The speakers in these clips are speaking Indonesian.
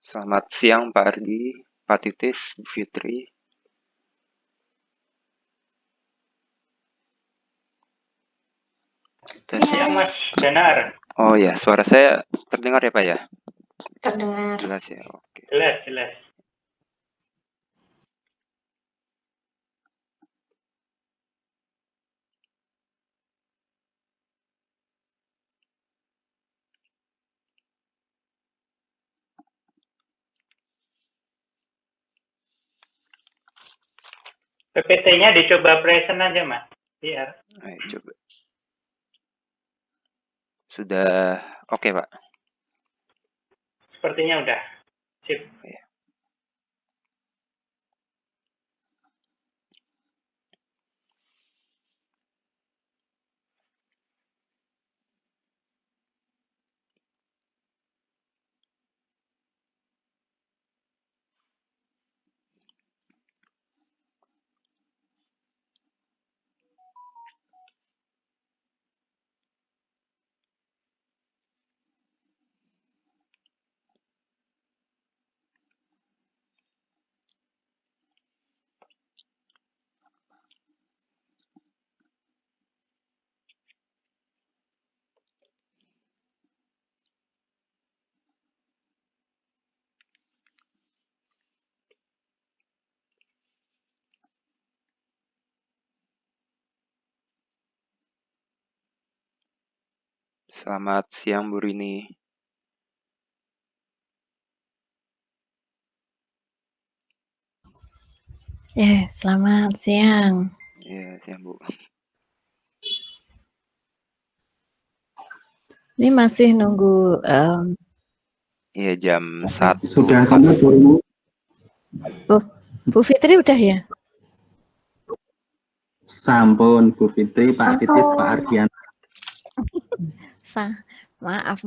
Selamat siang Pak Ardi, Pak Titis, Bu Fitri. Siang Mas, benar. Oh ya, suara saya terdengar ya Pak ya? Terdengar. Jelas ya, oke. Jelas. PPT-nya dicoba present aja Mas, biar. Ayo coba. Sudah oke Pak? Sepertinya udah. Sip. Ya. Selamat siang Bu Rini. Selamat siang. Ya, siang Bu. Ini masih nunggu. Iya, jam 1. Sudah kamu Bu Fitri udah ya? Sampun Bu Fitri, Pak Titis, Pak Ardian. Maaf.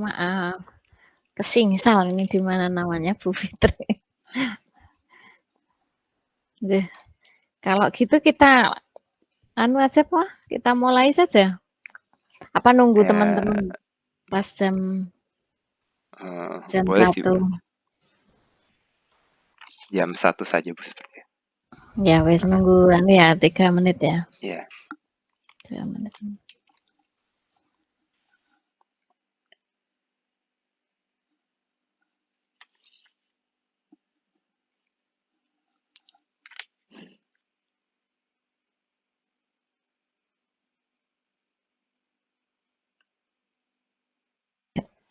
Kesingsal ini di mana namanya Bu Fitri. Kalau gitu kita aja Pak, kita mulai saja. Apa nunggu teman-teman pas jam boleh 1? Sih, Bu. Jam 1 saja Bu seperti. Ya wes nunggu 3 menit ya. Iya. 3 menit.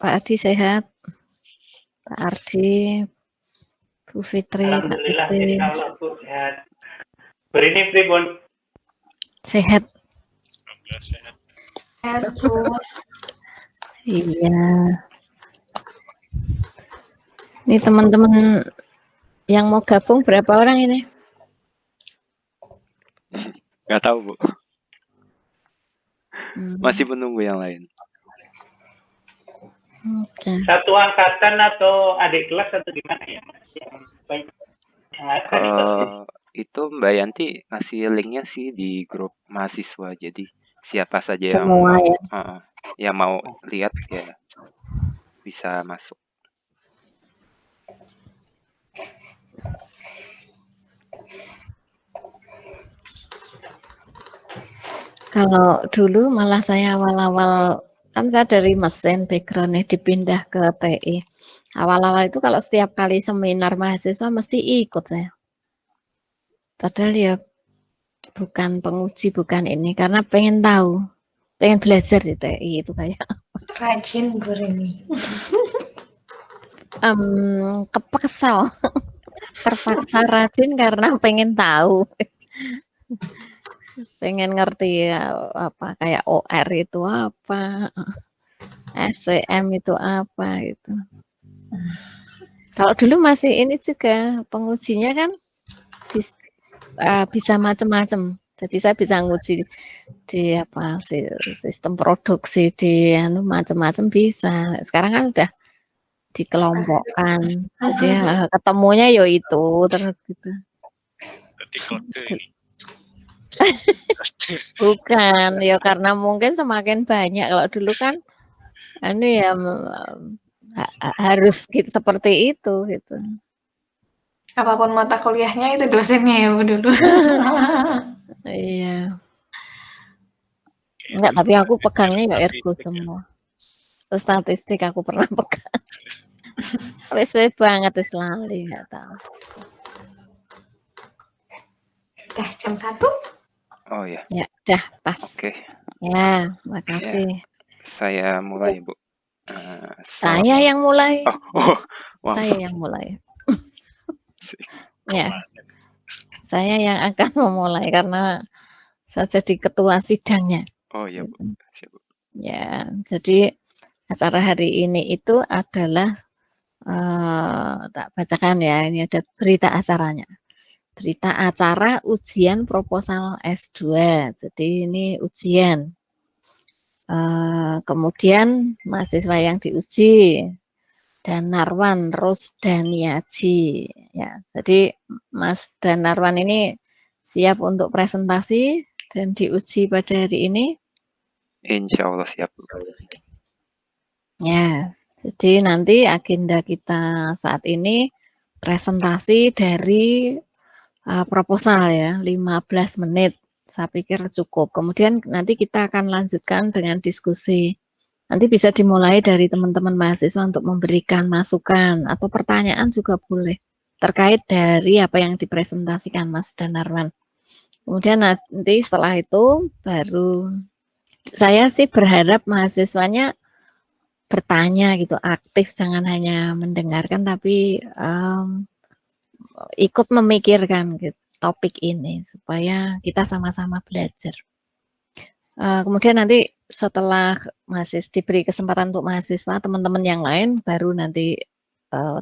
Pak Ardi sehat? Pak Ardi, Bu Fitri, Alhamdulillah, Pak insya Allah Bu sehat. Berini pribun. Sehat. Sehat. Iya. Ini teman-teman yang mau gabung berapa orang ini? Nggak tahu Bu. Masih menunggu yang lain. Okay. Satu angkatan atau adik kelas atau gimana ya Mas? Itu Mbak Yanti ngasih linknya sih di grup mahasiswa, jadi siapa saja yang semua mau, ya. yang mau lihat ya bisa masuk. Kalau dulu malah saya awal-awal, kan saya dari mesin backgroundnya dipindah ke TI. Awal-awal itu kalau setiap kali seminar mahasiswa mesti ikut saya. Padahal ya bukan penguji, bukan ini, karena pengen tahu, pengen belajar di TI itu kayak. Rajin Bu Rini. Kesal, terpaksa rajin karena pengen tahu. Pengen ngerti ya, apa kayak OR itu apa, SCM itu apa gitu. Kalau dulu masih ini juga pengujinya kan bisa macam-macam. Jadi saya bisa nguji di apa sistem produksi di macam-macam bisa. Sekarang kan udah dikelompokkan. Jadi ketemunya yo itu terus gitu. Bukan, ya karena mungkin semakin banyak. Kalau dulu kan ya harus gitu, seperti itu gitu. Apapun mata kuliahnya itu dosennya ya Bu dulu. Iya. Enggak, tapi aku pegangnya ya ergo semua. Terus statistik aku pernah pegang. Wis banget wis lali enggak tahu. Udah jam 1? Oh ya, Ya, udah pas. oke. Ya, makasih. Saya mulai, Bu. Saya yang mulai. Wow. Saya yang mulai. Ya. Saya yang akan memulai karena saya jadi ketua sidangnya. Oh ya, Bu. Siap, Bu. Ya, jadi acara hari ini itu adalah tak bacakan ya, ini ada berita acaranya. Berita acara ujian proposal S2. Jadi ini ujian. Kemudian mahasiswa yang diuji Danarwan Rusdaniaji. Ya, jadi Mas Danarwan ini siap untuk presentasi dan diuji pada hari ini. Insya Allah siap, Bu. Ya, jadi nanti agenda kita saat ini presentasi dari proposal ya, 15 menit. Saya pikir cukup. Kemudian nanti kita akan lanjutkan dengan diskusi. Nanti bisa dimulai dari teman-teman mahasiswa untuk memberikan masukan atau pertanyaan juga boleh terkait dari apa yang dipresentasikan Mas Danarwan. Kemudian nanti setelah itu baru saya sih berharap mahasiswanya bertanya gitu, aktif, jangan hanya mendengarkan tapi ikut memikirkan gitu, topik ini supaya kita sama-sama belajar. Kemudian nanti setelah diberi kesempatan untuk mahasiswa, teman-teman yang lain baru nanti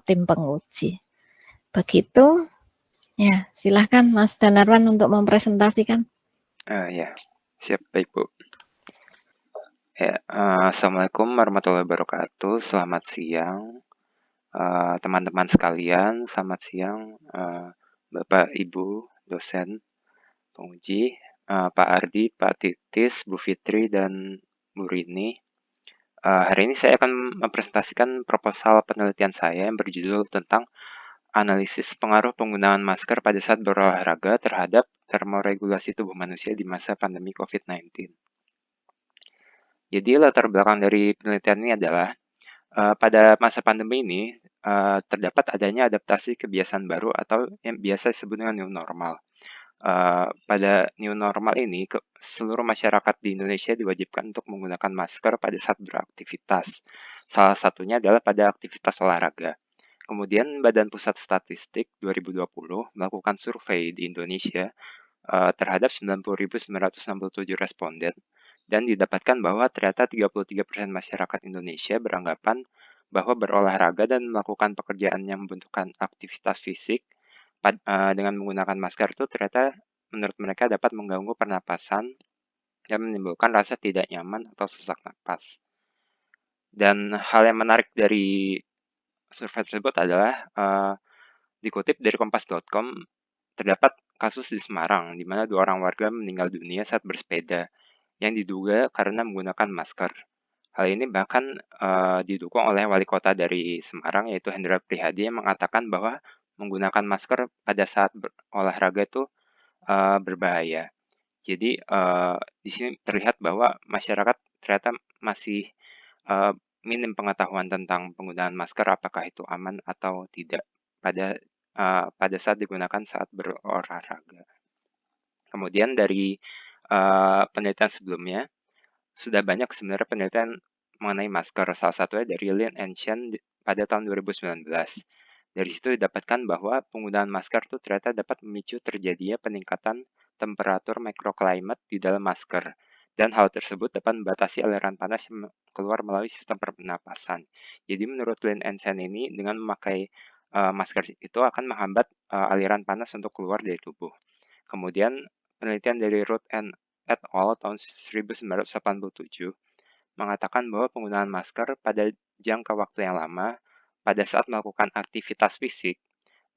tim penguji. Begitu. Ya, silahkan Mas Danarwan untuk mempresentasikan. Ya, siap, baik, Bu. Ya, Assalamualaikum warahmatullahi wabarakatuh. Selamat siang, teman-teman sekalian. Selamat siang, Bapak, Ibu, dosen, penguji, Pak Ardi, Pak Titis, Bu Fitri, dan Bu Rini. Hari ini saya akan mempresentasikan proposal penelitian saya yang berjudul tentang analisis pengaruh penggunaan masker pada saat berolahraga terhadap termoregulasi tubuh manusia di masa pandemi COVID-19. Jadi latar belakang dari penelitian ini adalah pada masa pandemi ini terdapat adanya adaptasi kebiasaan baru atau yang biasa disebut dengan new normal. Pada new normal ini, seluruh masyarakat di Indonesia diwajibkan untuk menggunakan masker pada saat beraktivitas. Salah satunya adalah pada aktivitas olahraga. Kemudian Badan Pusat Statistik 2020 melakukan survei di Indonesia terhadap 90.967 responden dan didapatkan bahwa ternyata 33% masyarakat Indonesia beranggapan bahwa berolahraga dan melakukan pekerjaan yang membutuhkan aktivitas fisik dengan menggunakan masker itu ternyata menurut mereka dapat mengganggu pernapasan dan menimbulkan rasa tidak nyaman atau sesak napas. Dan hal yang menarik dari survei tersebut adalah dikutip dari kompas.com, terdapat kasus di Semarang di mana 2 orang warga meninggal dunia saat bersepeda yang diduga karena menggunakan masker. Hal ini bahkan didukung oleh wali kota dari Semarang yaitu Hendra Prihadi yang mengatakan bahwa menggunakan masker pada saat olahraga itu berbahaya. Jadi di sini terlihat bahwa masyarakat ternyata masih minim pengetahuan tentang penggunaan masker, apakah itu aman atau tidak pada saat digunakan saat berolahraga. Kemudian dari penelitian sebelumnya, sudah banyak sebenarnya penelitian mengenai masker, salah satunya dari Lin and Chen pada tahun 2019. Dari situ didapatkan bahwa penggunaan masker itu ternyata dapat memicu terjadinya peningkatan temperatur microclimate di dalam masker. Dan hal tersebut dapat membatasi aliran panas yang keluar melalui sistem pernapasan. Jadi menurut Lin and Chen ini, dengan memakai masker itu akan menghambat aliran panas untuk keluar dari tubuh. Kemudian penelitian dari Ruth et al. Tahun 1987 mengatakan bahwa penggunaan masker pada jangka waktu yang lama pada saat melakukan aktivitas fisik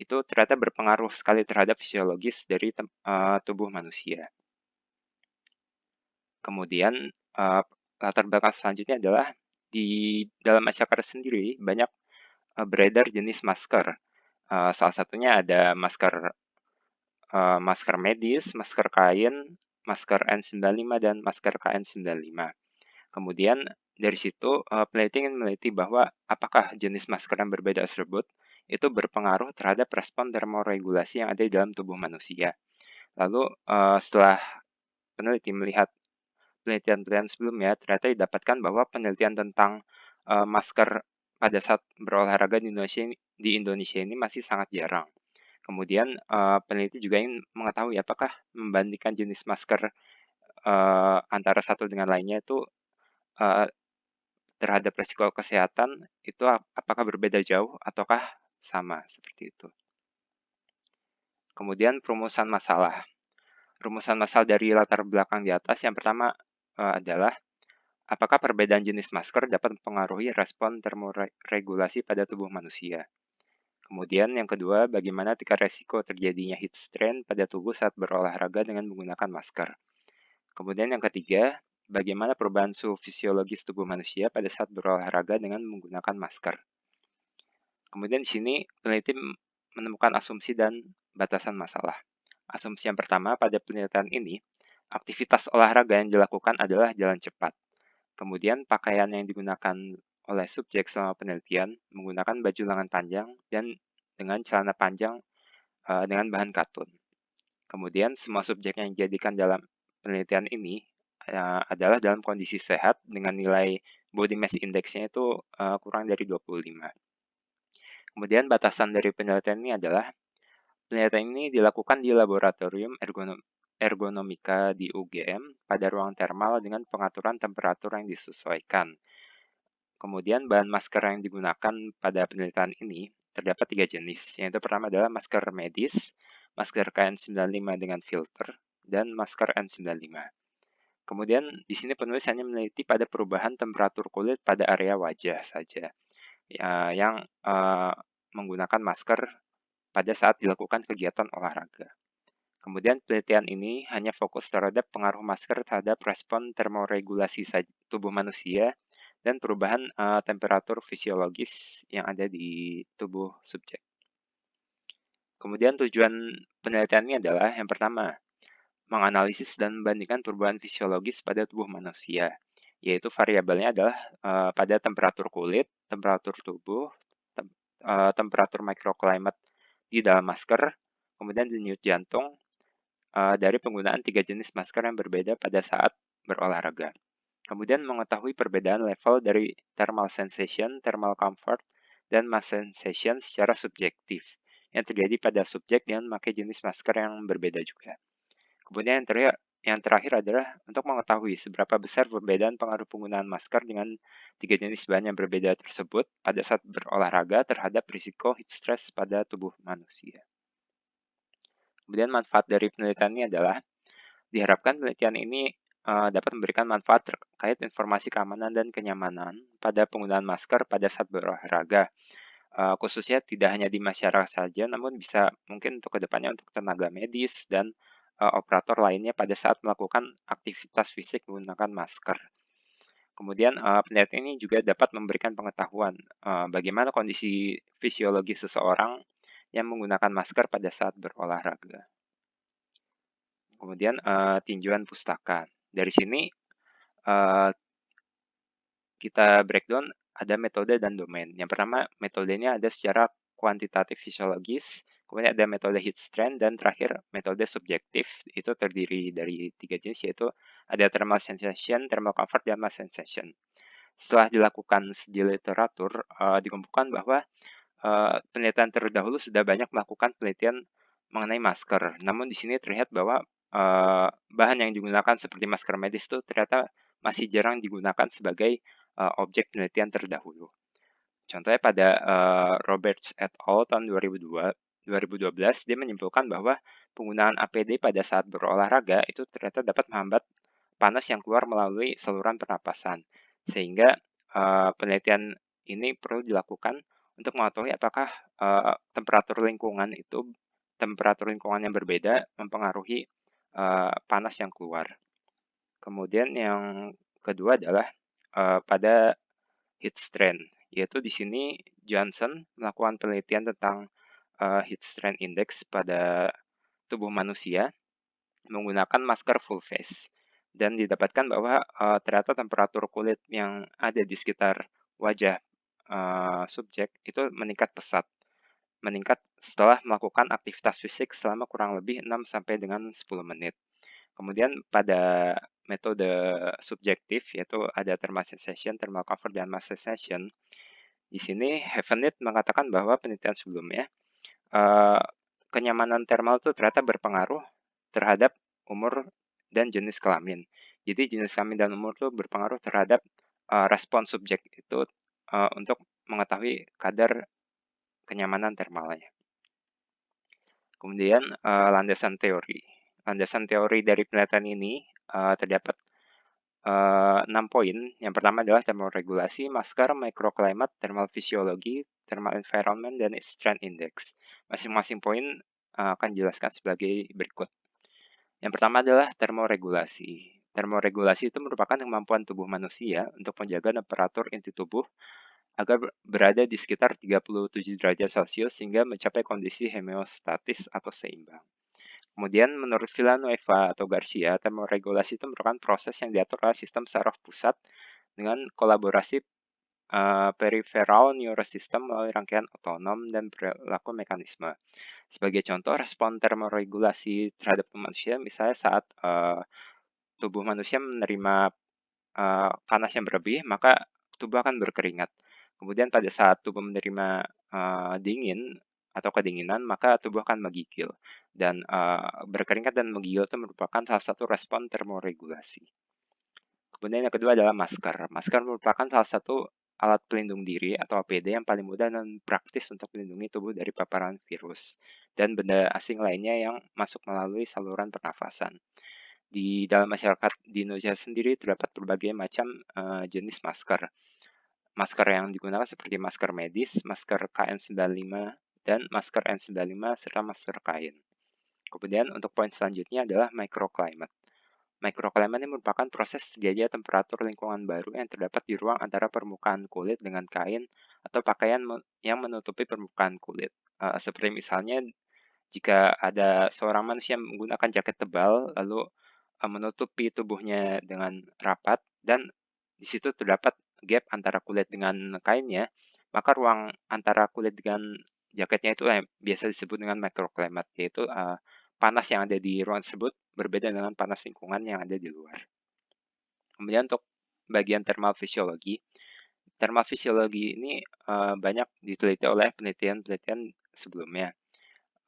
itu ternyata berpengaruh sekali terhadap fisiologis dari tubuh manusia. Kemudian latar belakang selanjutnya adalah di dalam masyarakat sendiri banyak beredar jenis masker. Salah satunya ada masker medis, masker kain, masker N95 dan masker KN95. Kemudian dari situ peneliti ingin meneliti bahwa apakah jenis masker yang berbeda tersebut itu berpengaruh terhadap respon termoregulasi yang ada di dalam tubuh manusia. Lalu setelah peneliti melihat penelitian-penelitian sebelumnya, ternyata didapatkan bahwa penelitian tentang masker pada saat berolahraga di Indonesia ini masih sangat jarang. Kemudian peneliti juga ingin mengetahui apakah membandingkan jenis masker antara satu dengan lainnya itu terhadap risiko kesehatan itu apakah berbeda jauh ataukah sama seperti itu. Kemudian perumusan masalah. Rumusan masalah dari latar belakang di atas yang pertama adalah apakah perbedaan jenis masker dapat mempengaruhi respon termoregulasi pada tubuh manusia. Kemudian yang kedua, bagaimana tingkat resiko terjadinya heat strain pada tubuh saat berolahraga dengan menggunakan masker. Kemudian yang ketiga, bagaimana perubahan suhu fisiologis tubuh manusia pada saat berolahraga dengan menggunakan masker. Kemudian di sini peneliti menemukan asumsi dan batasan masalah. Asumsi yang pertama, pada penelitian ini, aktivitas olahraga yang dilakukan adalah jalan cepat. Kemudian pakaian yang digunakan oleh subjek selama penelitian menggunakan baju lengan panjang dan dengan celana panjang dengan bahan katun. Kemudian semua subjek yang dijadikan dalam penelitian ini adalah dalam kondisi sehat dengan nilai body mass index-nya itu kurang dari 25. Kemudian batasan dari penelitian ini adalah penelitian ini dilakukan di laboratorium ergonomika di UGM pada ruang termal dengan pengaturan temperatur yang disesuaikan. Kemudian bahan masker yang digunakan pada penelitian ini terdapat 3 jenis, yaitu pertama adalah masker medis, masker KN95 dengan filter, dan masker N95. Kemudian di sini penulis hanya meneliti pada perubahan temperatur kulit pada area wajah saja, yang menggunakan masker pada saat dilakukan kegiatan olahraga. Kemudian penelitian ini hanya fokus terhadap pengaruh masker terhadap respon termoregulasi tubuh manusia dan perubahan temperatur fisiologis yang ada di tubuh subjek. Kemudian tujuan penelitian ini adalah yang pertama, menganalisis dan membandingkan perubahan fisiologis pada tubuh manusia, yaitu variabelnya adalah pada temperatur kulit, temperatur tubuh, temperatur microclimate di dalam masker, kemudian denyut jantung dari penggunaan 3 jenis masker yang berbeda pada saat berolahraga. Kemudian mengetahui perbedaan level dari thermal sensation, thermal comfort, dan mass sensation secara subjektif yang terjadi pada subjek dengan memakai jenis masker yang berbeda juga. Kemudian yang terakhir adalah untuk mengetahui seberapa besar perbedaan pengaruh penggunaan masker dengan 3 jenis bahan yang berbeda tersebut pada saat berolahraga terhadap risiko heat stress pada tubuh manusia. Kemudian manfaat dari penelitian ini adalah diharapkan penelitian ini dapat memberikan manfaat terkait informasi keamanan dan kenyamanan pada penggunaan masker pada saat berolahraga. Khususnya tidak hanya di masyarakat saja, namun bisa mungkin untuk kedepannya untuk tenaga medis dan operator lainnya pada saat melakukan aktivitas fisik menggunakan masker. Kemudian penelitian ini juga dapat memberikan pengetahuan bagaimana kondisi fisiologi seseorang yang menggunakan masker pada saat berolahraga. Kemudian tinjauan pustaka. Dari sini kita breakdown ada metode dan domain. Yang pertama, metodenya ada secara kuantitatif fisiologis, kemudian ada metode heat strain, dan terakhir metode subjektif. Itu terdiri dari 3 jenis, yaitu ada thermal sensation, thermal comfort, dan mass sensation. Setelah dilakukan di literatur, dikumpulkan bahwa penelitian terdahulu sudah banyak melakukan penelitian mengenai masker. Namun di sini terlihat bahwa bahan yang digunakan seperti masker medis itu ternyata masih jarang digunakan sebagai objek penelitian terdahulu. Contohnya pada Roberts et al. Tahun 2012, dia menyimpulkan bahwa penggunaan APD pada saat berolahraga itu ternyata dapat menghambat panas yang keluar melalui saluran pernapasan. Sehingga penelitian ini perlu dilakukan untuk mengetahui apakah temperatur lingkungan yang berbeda mempengaruhi panas yang keluar. Kemudian yang kedua adalah pada heat strength, yaitu di sini Johnson melakukan penelitian tentang heat strength index pada tubuh manusia menggunakan masker full face dan didapatkan bahwa ternyata temperatur kulit yang ada di sekitar wajah subjek itu meningkat pesat, meningkat setelah melakukan aktivitas fisik selama kurang lebih 6 sampai dengan 10 menit. Kemudian pada metode subjektif yaitu ada thermal sensation, thermal comfort, dan mass sensation. Di sini Heavenit mengatakan bahwa penelitian sebelumnya kenyamanan thermal itu ternyata berpengaruh terhadap umur dan jenis kelamin. Jadi jenis kelamin dan umur itu berpengaruh terhadap respon subjek itu untuk mengetahui kadar kenyamanan thermalnya. Kemudian landasan teori. Landasan teori dari penelitian ini terdapat 6 poin. Yang pertama adalah termoregulasi, masker, microclimate, thermal physiology, thermal environment, dan strength index. Masing-masing poin akan dijelaskan sebagai berikut. Yang pertama adalah termoregulasi. Termoregulasi itu merupakan kemampuan tubuh manusia untuk menjaga temperatur inti tubuh agar berada di sekitar 37 derajat Celcius sehingga mencapai kondisi homeostatis atau seimbang. Kemudian menurut Villanueva atau Garcia, termoregulasi itu merupakan proses yang diatur oleh sistem saraf pusat dengan kolaborasi peripheral neurosystem melalui rangkaian otonom dan perilaku mekanisme. Sebagai contoh, respon termoregulasi terhadap manusia misalnya saat tubuh manusia menerima panas yang berlebih, maka tubuh akan berkeringat. Kemudian pada saat tubuh menerima dingin atau kedinginan, maka tubuh akan menggigil. Dan berkeringat dan menggigil itu merupakan salah satu respon termoregulasi. Kemudian yang kedua adalah masker. Masker merupakan salah satu alat pelindung diri atau APD yang paling mudah dan praktis untuk melindungi tubuh dari paparan virus dan benda asing lainnya yang masuk melalui saluran pernafasan. Di dalam masyarakat di Indonesia sendiri terdapat berbagai macam jenis masker. Masker yang digunakan seperti masker medis, masker KN95, dan masker N95, serta masker kain. Kemudian untuk poin selanjutnya adalah microclimate. Microclimate ini merupakan proses terjadinya temperatur lingkungan baru yang terdapat di ruang antara permukaan kulit dengan kain atau pakaian yang menutupi permukaan kulit. Seperti misalnya jika ada seorang manusia menggunakan jaket tebal lalu menutupi tubuhnya dengan rapat dan di situ terdapat gap antara kulit dengan kainnya, maka ruang antara kulit dengan jaketnya itu yang biasa disebut dengan microclimate, yaitu panas yang ada di ruang tersebut berbeda dengan panas lingkungan yang ada di luar. Kemudian untuk bagian thermal physiology ini banyak diteliti oleh penelitian sebelumnya.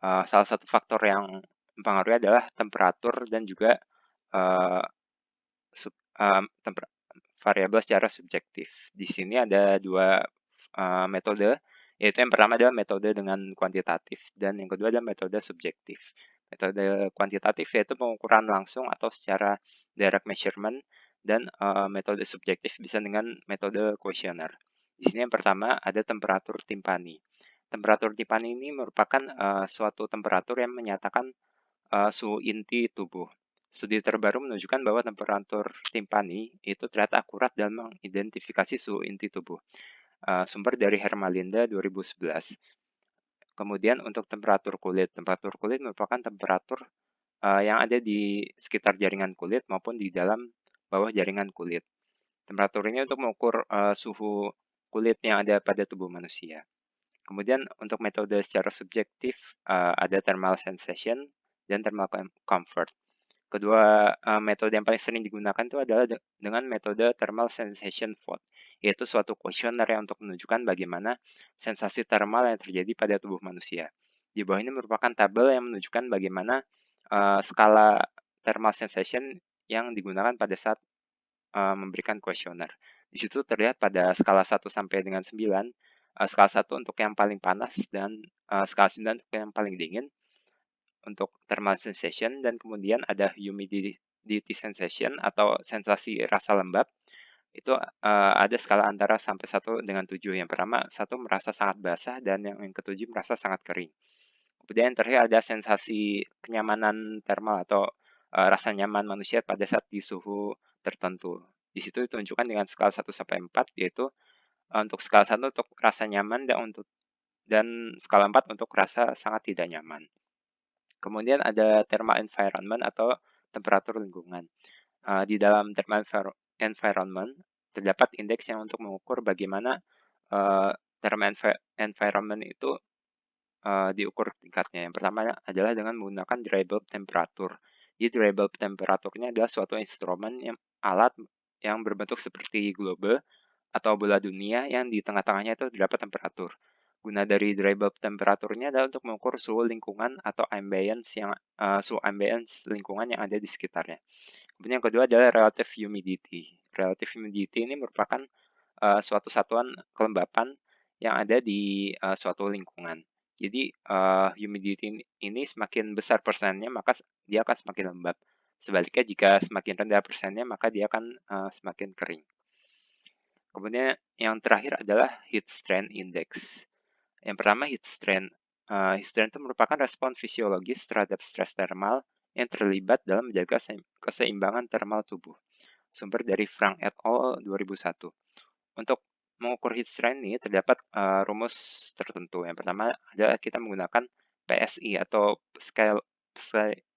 Salah satu faktor yang mempengaruhi adalah temperatur dan juga variabel secara subjektif. Di sini ada dua metode, yaitu yang pertama adalah metode dengan kuantitatif dan yang kedua adalah metode subjektif. Metode kuantitatif yaitu pengukuran langsung atau secara direct measurement dan metode subjektif bisa dengan metode kuesioner. Di sini yang pertama ada temperatur timpani. Temperatur timpani ini merupakan suatu temperatur yang menyatakan suhu inti tubuh. Studi terbaru menunjukkan bahwa temperatur timpani itu ternyata akurat dalam mengidentifikasi suhu inti tubuh. Sumber dari Hermalinda 2011. Kemudian untuk temperatur kulit merupakan temperatur yang ada di sekitar jaringan kulit maupun di dalam bawah jaringan kulit. Temperatur ini untuk mengukur suhu kulit yang ada pada tubuh manusia. Kemudian untuk metode secara subjektif ada thermal sensation dan thermal comfort. Kedua metode yang paling sering digunakan itu adalah dengan metode thermal sensation vote, yaitu suatu kuesioner yang untuk menunjukkan bagaimana sensasi thermal yang terjadi pada tubuh manusia. Di bawah ini merupakan tabel yang menunjukkan bagaimana skala thermal sensation yang digunakan pada saat memberikan kuesioner. Di situ terlihat pada skala 1 sampai dengan 9, skala 1 untuk yang paling panas dan skala 9 untuk yang paling dingin untuk thermal sensation, dan kemudian ada humidity sensation atau sensasi rasa lembab. Itu ada skala antara sampai 1 dengan 7. Yang pertama 1 merasa sangat basah dan yang ke-7 merasa sangat kering. Kemudian yang terakhir ada sensasi kenyamanan thermal atau rasa nyaman manusia pada saat di suhu tertentu. Di situ ditunjukkan dengan skala 1 sampai 4, yaitu untuk skala 1 untuk rasa nyaman dan skala 4 untuk rasa sangat tidak nyaman. Kemudian ada thermal environment atau temperatur lingkungan. Di dalam thermal environment terdapat indeks yang untuk mengukur bagaimana thermal environment itu diukur tingkatnya. Yang pertama adalah dengan menggunakan dry bulb temperature. Jadi dry bulb temperaturnya adalah suatu instrumen alat yang berbentuk seperti globe atau bola dunia yang di tengah-tengahnya itu terdapat temperatur. Guna dari dry bulb temperaturnya adalah untuk mengukur suhu lingkungan atau suhu ambience lingkungan yang ada di sekitarnya. Kemudian yang kedua adalah relative humidity. Relative humidity ini merupakan suatu satuan kelembapan yang ada di suatu lingkungan. Jadi humidity ini semakin besar persennya maka dia akan semakin lembab. Sebaliknya jika semakin rendah persennya maka dia akan semakin kering. Kemudian yang terakhir adalah heat strength index. Yang pertama heat strength. Heat strength itu merupakan respon fisiologis terhadap stres termal yang terlibat dalam menjaga keseimbangan termal tubuh. Sumber dari Frank et al. 2001. Untuk mengukur heat strength ini terdapat rumus tertentu. Yang pertama adalah kita menggunakan PSI atau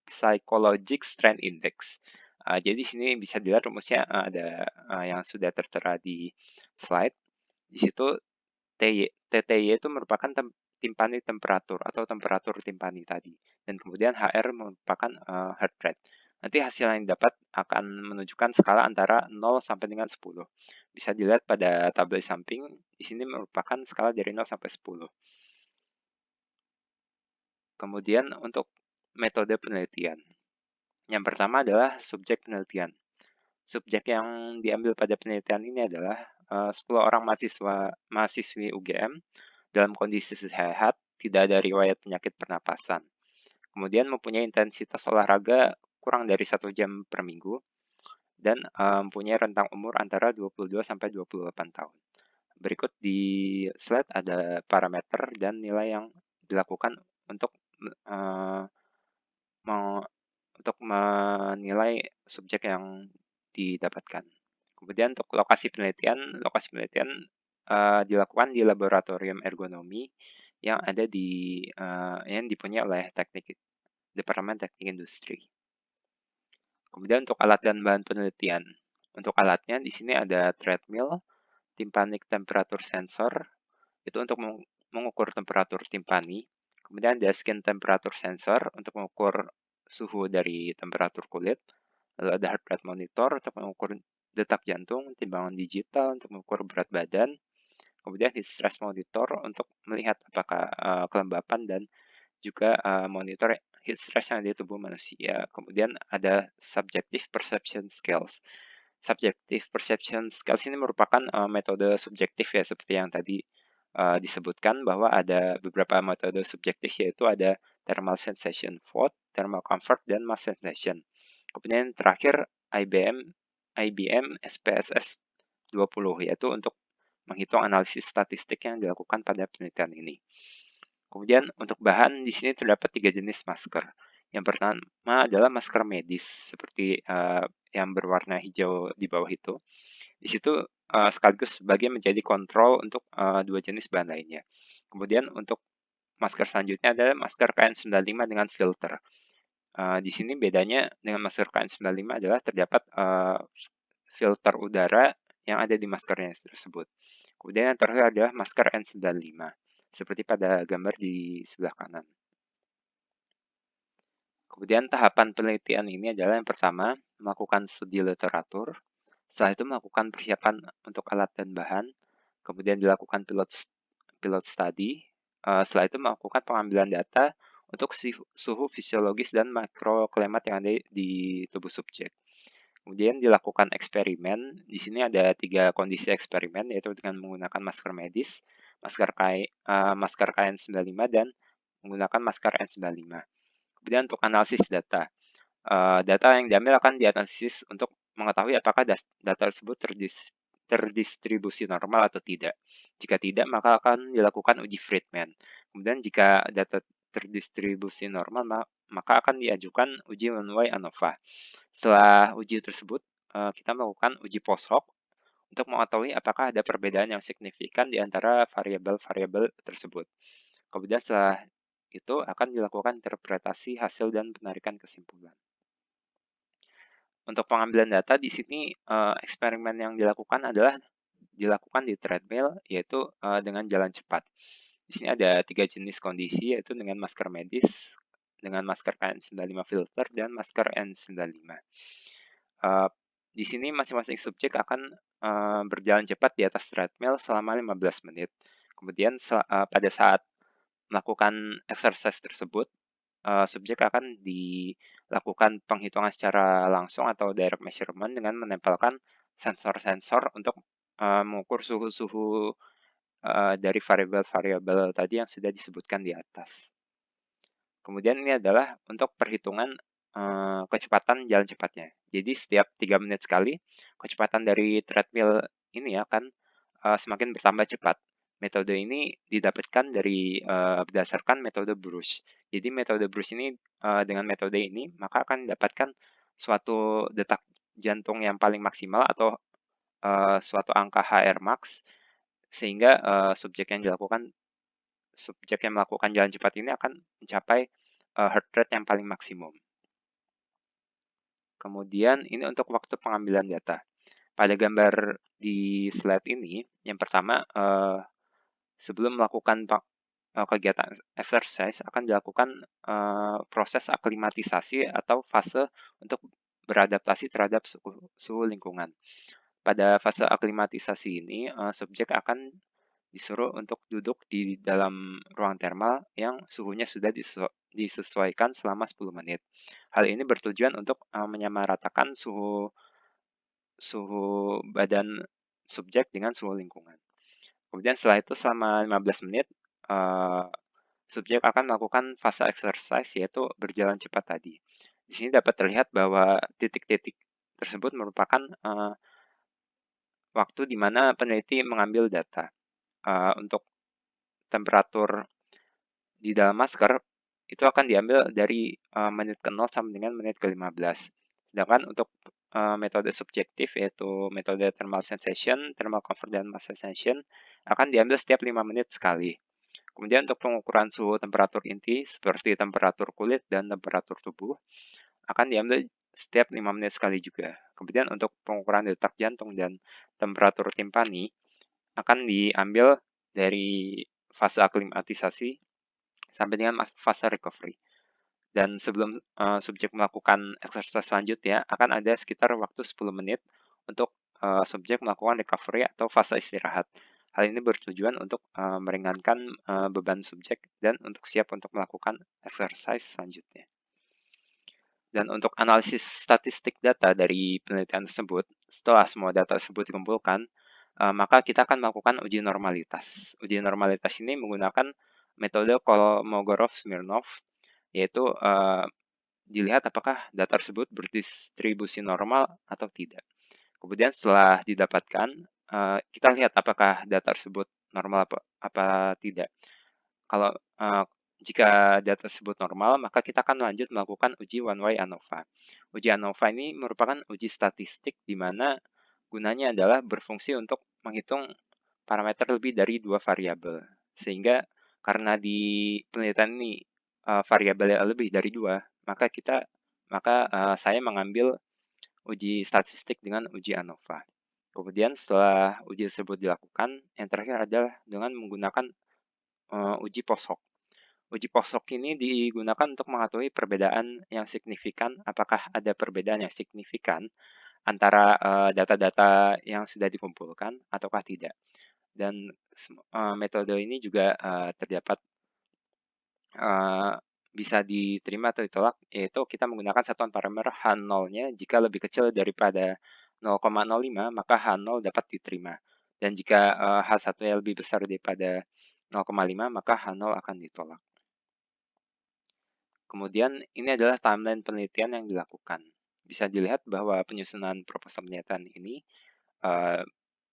Psychologic Strength Index. Jadi di sini bisa dilihat rumusnya ada yang sudah tertera di slide. Di situ TTY itu merupakan timpani temperatur atau temperatur timpani tadi. Dan kemudian HR merupakan heart rate. Nanti hasil yang didapat akan menunjukkan skala antara 0 sampai dengan 10. Bisa dilihat pada tabel samping, di sini merupakan skala dari 0 sampai 10. Kemudian untuk metode penelitian. Yang pertama adalah subjek penelitian. Subjek yang diambil pada penelitian ini adalah 10 orang mahasiswi UGM dalam kondisi sehat, tidak ada riwayat penyakit pernapasan. Kemudian mempunyai intensitas olahraga kurang dari 1 jam per minggu dan mempunyai rentang umur antara 22 sampai 28 tahun. Berikut di slide ada parameter dan nilai yang dilakukan untuk menilai subjek yang didapatkan. Kemudian untuk lokasi penelitian dilakukan di laboratorium ergonomi yang ada yang dipunyai oleh Departemen Teknik Industri. Kemudian untuk alat dan bahan penelitian. Untuk alatnya di sini ada treadmill, tympanic temperature sensor, itu untuk mengukur temperatur timpani. Kemudian ada skin temperature sensor untuk mengukur suhu dari temperatur kulit. Lalu ada heart rate monitor untuk mengukur detak jantung, timbangan digital untuk mengukur berat badan. Kemudian heat stress monitor untuk melihat apakah kelembapan dan juga monitor heat stress yang ada di tubuh manusia. Kemudian ada subjective perception scales. Subjective perception scales ini merupakan metode subjektif ya, seperti yang tadi disebutkan bahwa ada beberapa metode subjektif, yaitu ada thermal sensation vote, thermal comfort, dan mass sensation. Kemudian terakhir IBM SPSS 20, yaitu untuk menghitung analisis statistik yang dilakukan pada penelitian ini. Kemudian untuk bahan di sini terdapat 3 jenis masker. Yang pertama adalah masker medis seperti yang berwarna hijau di bawah itu. Di situ sekaligus sebagai menjadi kontrol untuk 2 jenis bahan lainnya. Kemudian untuk masker selanjutnya adalah masker KN95 dengan filter. Di sini bedanya dengan masker KN95 adalah terdapat filter udara yang ada di maskernya tersebut. Kemudian yang terakhir adalah masker N95, seperti pada gambar di sebelah kanan. Kemudian tahapan penelitian ini adalah yang pertama, melakukan studi literatur. Setelah itu melakukan persiapan untuk alat dan bahan. Kemudian dilakukan pilot study. Setelah itu melakukan pengambilan data untuk suhu fisiologis dan mikroklimat yang ada di tubuh subjek. Kemudian dilakukan eksperimen. Di sini ada 3 kondisi eksperimen, yaitu dengan menggunakan masker medis, masker KN95, dan menggunakan masker N95. Kemudian untuk analisis data. Data yang diambil akan dianalisis untuk mengetahui apakah data tersebut terdistribusi normal atau tidak. Jika tidak, maka akan dilakukan uji Friedman. Kemudian jika data terdistribusi normal, maka akan diajukan uji menuai ANOVA. Setelah uji tersebut, kita melakukan uji post hoc untuk mengetahui apakah ada perbedaan yang signifikan di antara variabel-variabel tersebut. Kemudian setelah itu akan dilakukan interpretasi hasil dan penarikan kesimpulan. Untuk pengambilan data di sini eksperimen yang dilakukan adalah dilakukan di treadmill, yaitu dengan jalan cepat. Di sini ada 3 jenis kondisi, yaitu dengan masker medis, dengan masker KN95 filter, dan masker N95. Di sini masing-masing subjek akan berjalan cepat di atas treadmill selama 15 menit. Kemudian pada saat melakukan exercise tersebut, subjek akan dilakukan penghitungan secara langsung atau direct measurement dengan menempelkan sensor-sensor untuk mengukur suhu-suhu dari variabel-variabel tadi yang sudah disebutkan di atas. Kemudian ini adalah untuk perhitungan kecepatan jalan cepatnya. Jadi setiap 3 menit sekali, kecepatan dari treadmill ini akan semakin bertambah cepat. Metode ini didapatkan dari berdasarkan metode Bruce. Jadi metode Bruce ini dengan metode ini maka akan mendapatkan suatu detak jantung yang paling maksimal atau suatu angka HR max, sehingga subjek yang melakukan jalan cepat ini akan mencapai heart rate yang paling maksimum. Kemudian ini untuk waktu pengambilan data. Pada gambar di slide ini, yang pertama sebelum melakukan kegiatan exercise akan dilakukan proses aklimatisasi atau fase untuk beradaptasi terhadap suhu lingkungan. Pada fase aklimatisasi ini, subjek akan disuruh untuk duduk di dalam ruang termal yang suhunya sudah disesuaikan selama 10 menit. Hal ini bertujuan untuk menyamaratakan suhu badan subjek dengan suhu lingkungan. Kemudian setelah itu selama 15 menit, subjek akan melakukan fase exercise, yaitu berjalan cepat tadi. Di sini dapat terlihat bahwa titik-titik tersebut merupakan waktu di mana peneliti mengambil data. Untuk temperatur di dalam masker itu akan diambil dari menit ke-0 sampai dengan menit ke-15. Sedangkan untuk metode subjektif, yaitu metode thermal sensation, thermal comfort, dan mass sensation akan diambil setiap 5 menit sekali. Kemudian untuk pengukuran suhu temperatur inti seperti temperatur kulit dan temperatur tubuh akan diambil setiap 5 menit sekali juga. Kemudian untuk pengukuran detak jantung dan temperatur timpani akan diambil dari fase aklimatisasi sampai dengan fase recovery. Dan sebelum subjek melakukan exercise selanjutnya, akan ada sekitar waktu 10 menit untuk subjek melakukan recovery atau fase istirahat. Hal ini bertujuan untuk meringankan beban subjek dan untuk siap untuk melakukan exercise selanjutnya. Dan untuk analisis statistik data dari penelitian tersebut, setelah semua data tersebut dikumpulkan, maka kita akan melakukan uji normalitas. Uji normalitas ini menggunakan metode Kolmogorov-Smirnov, yaitu dilihat apakah data tersebut berdistribusi normal atau tidak. Kemudian setelah didapatkan, kita lihat apakah data tersebut normal apa tidak. Kalau jika data tersebut normal, maka kita akan lanjut melakukan uji one-way ANOVA. Uji ANOVA ini merupakan uji statistik di mana gunanya adalah berfungsi untuk menghitung parameter lebih dari 2 variabel. Sehingga karena di penelitian ini variabelnya lebih dari 2, maka saya mengambil uji statistik dengan uji ANOVA. Kemudian setelah uji tersebut dilakukan, yang terakhir adalah dengan menggunakan uji post hoc. Uji post hoc ini digunakan untuk mengetahui perbedaan yang signifikan, apakah ada perbedaan yang signifikan antara data-data yang sudah dikumpulkan ataukah tidak. Dan metode ini juga terdapat bisa diterima atau ditolak, yaitu kita menggunakan satuan parameter H0-nya jika lebih kecil daripada 0,05, maka H0 dapat diterima. Dan jika H1-nya lebih besar daripada 0,5, maka H0 akan ditolak. Kemudian ini adalah timeline penelitian yang dilakukan. Bisa dilihat bahwa penyusunan proposal penelitian ini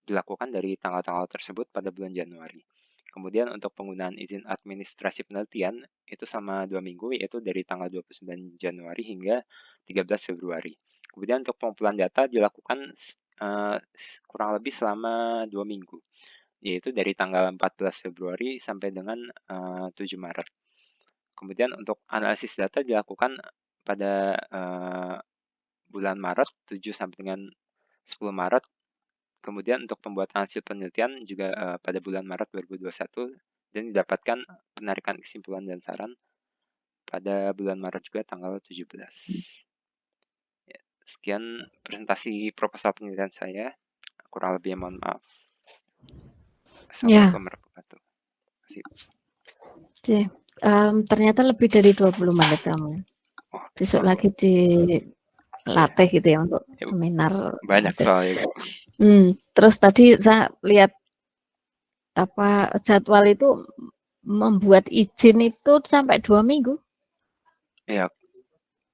dilakukan dari tanggal-tanggal tersebut pada bulan Januari. Kemudian untuk penggunaan izin administrasi penelitian itu selama 2 minggu, yaitu dari tanggal 29 Januari hingga 13 Februari. Kemudian untuk pengumpulan data dilakukan kurang lebih selama 2 minggu, yaitu dari tanggal 14 Februari sampai dengan 7 Maret. Kemudian untuk analisis data dilakukan pada bulan Maret 7 sampai dengan 10 Maret. Kemudian untuk pembuatan hasil penelitian juga pada bulan Maret 2021 dan didapatkan penarikan kesimpulan dan saran pada bulan Maret juga tanggal 17. Ya, sekian presentasi proposal penelitian saya. Kurang lebihnya mohon maaf. Ya. Assalamualaikum warahmatullahi wabarakatuh. Oke. Ternyata lebih dari 20 menit kamu. Oh, Besok oh, lagi dilatih gitu ya untuk Ya, seminar. banyak soalnya. Terus tadi saya lihat jadwal itu membuat izin itu sampai 2 minggu. Ya,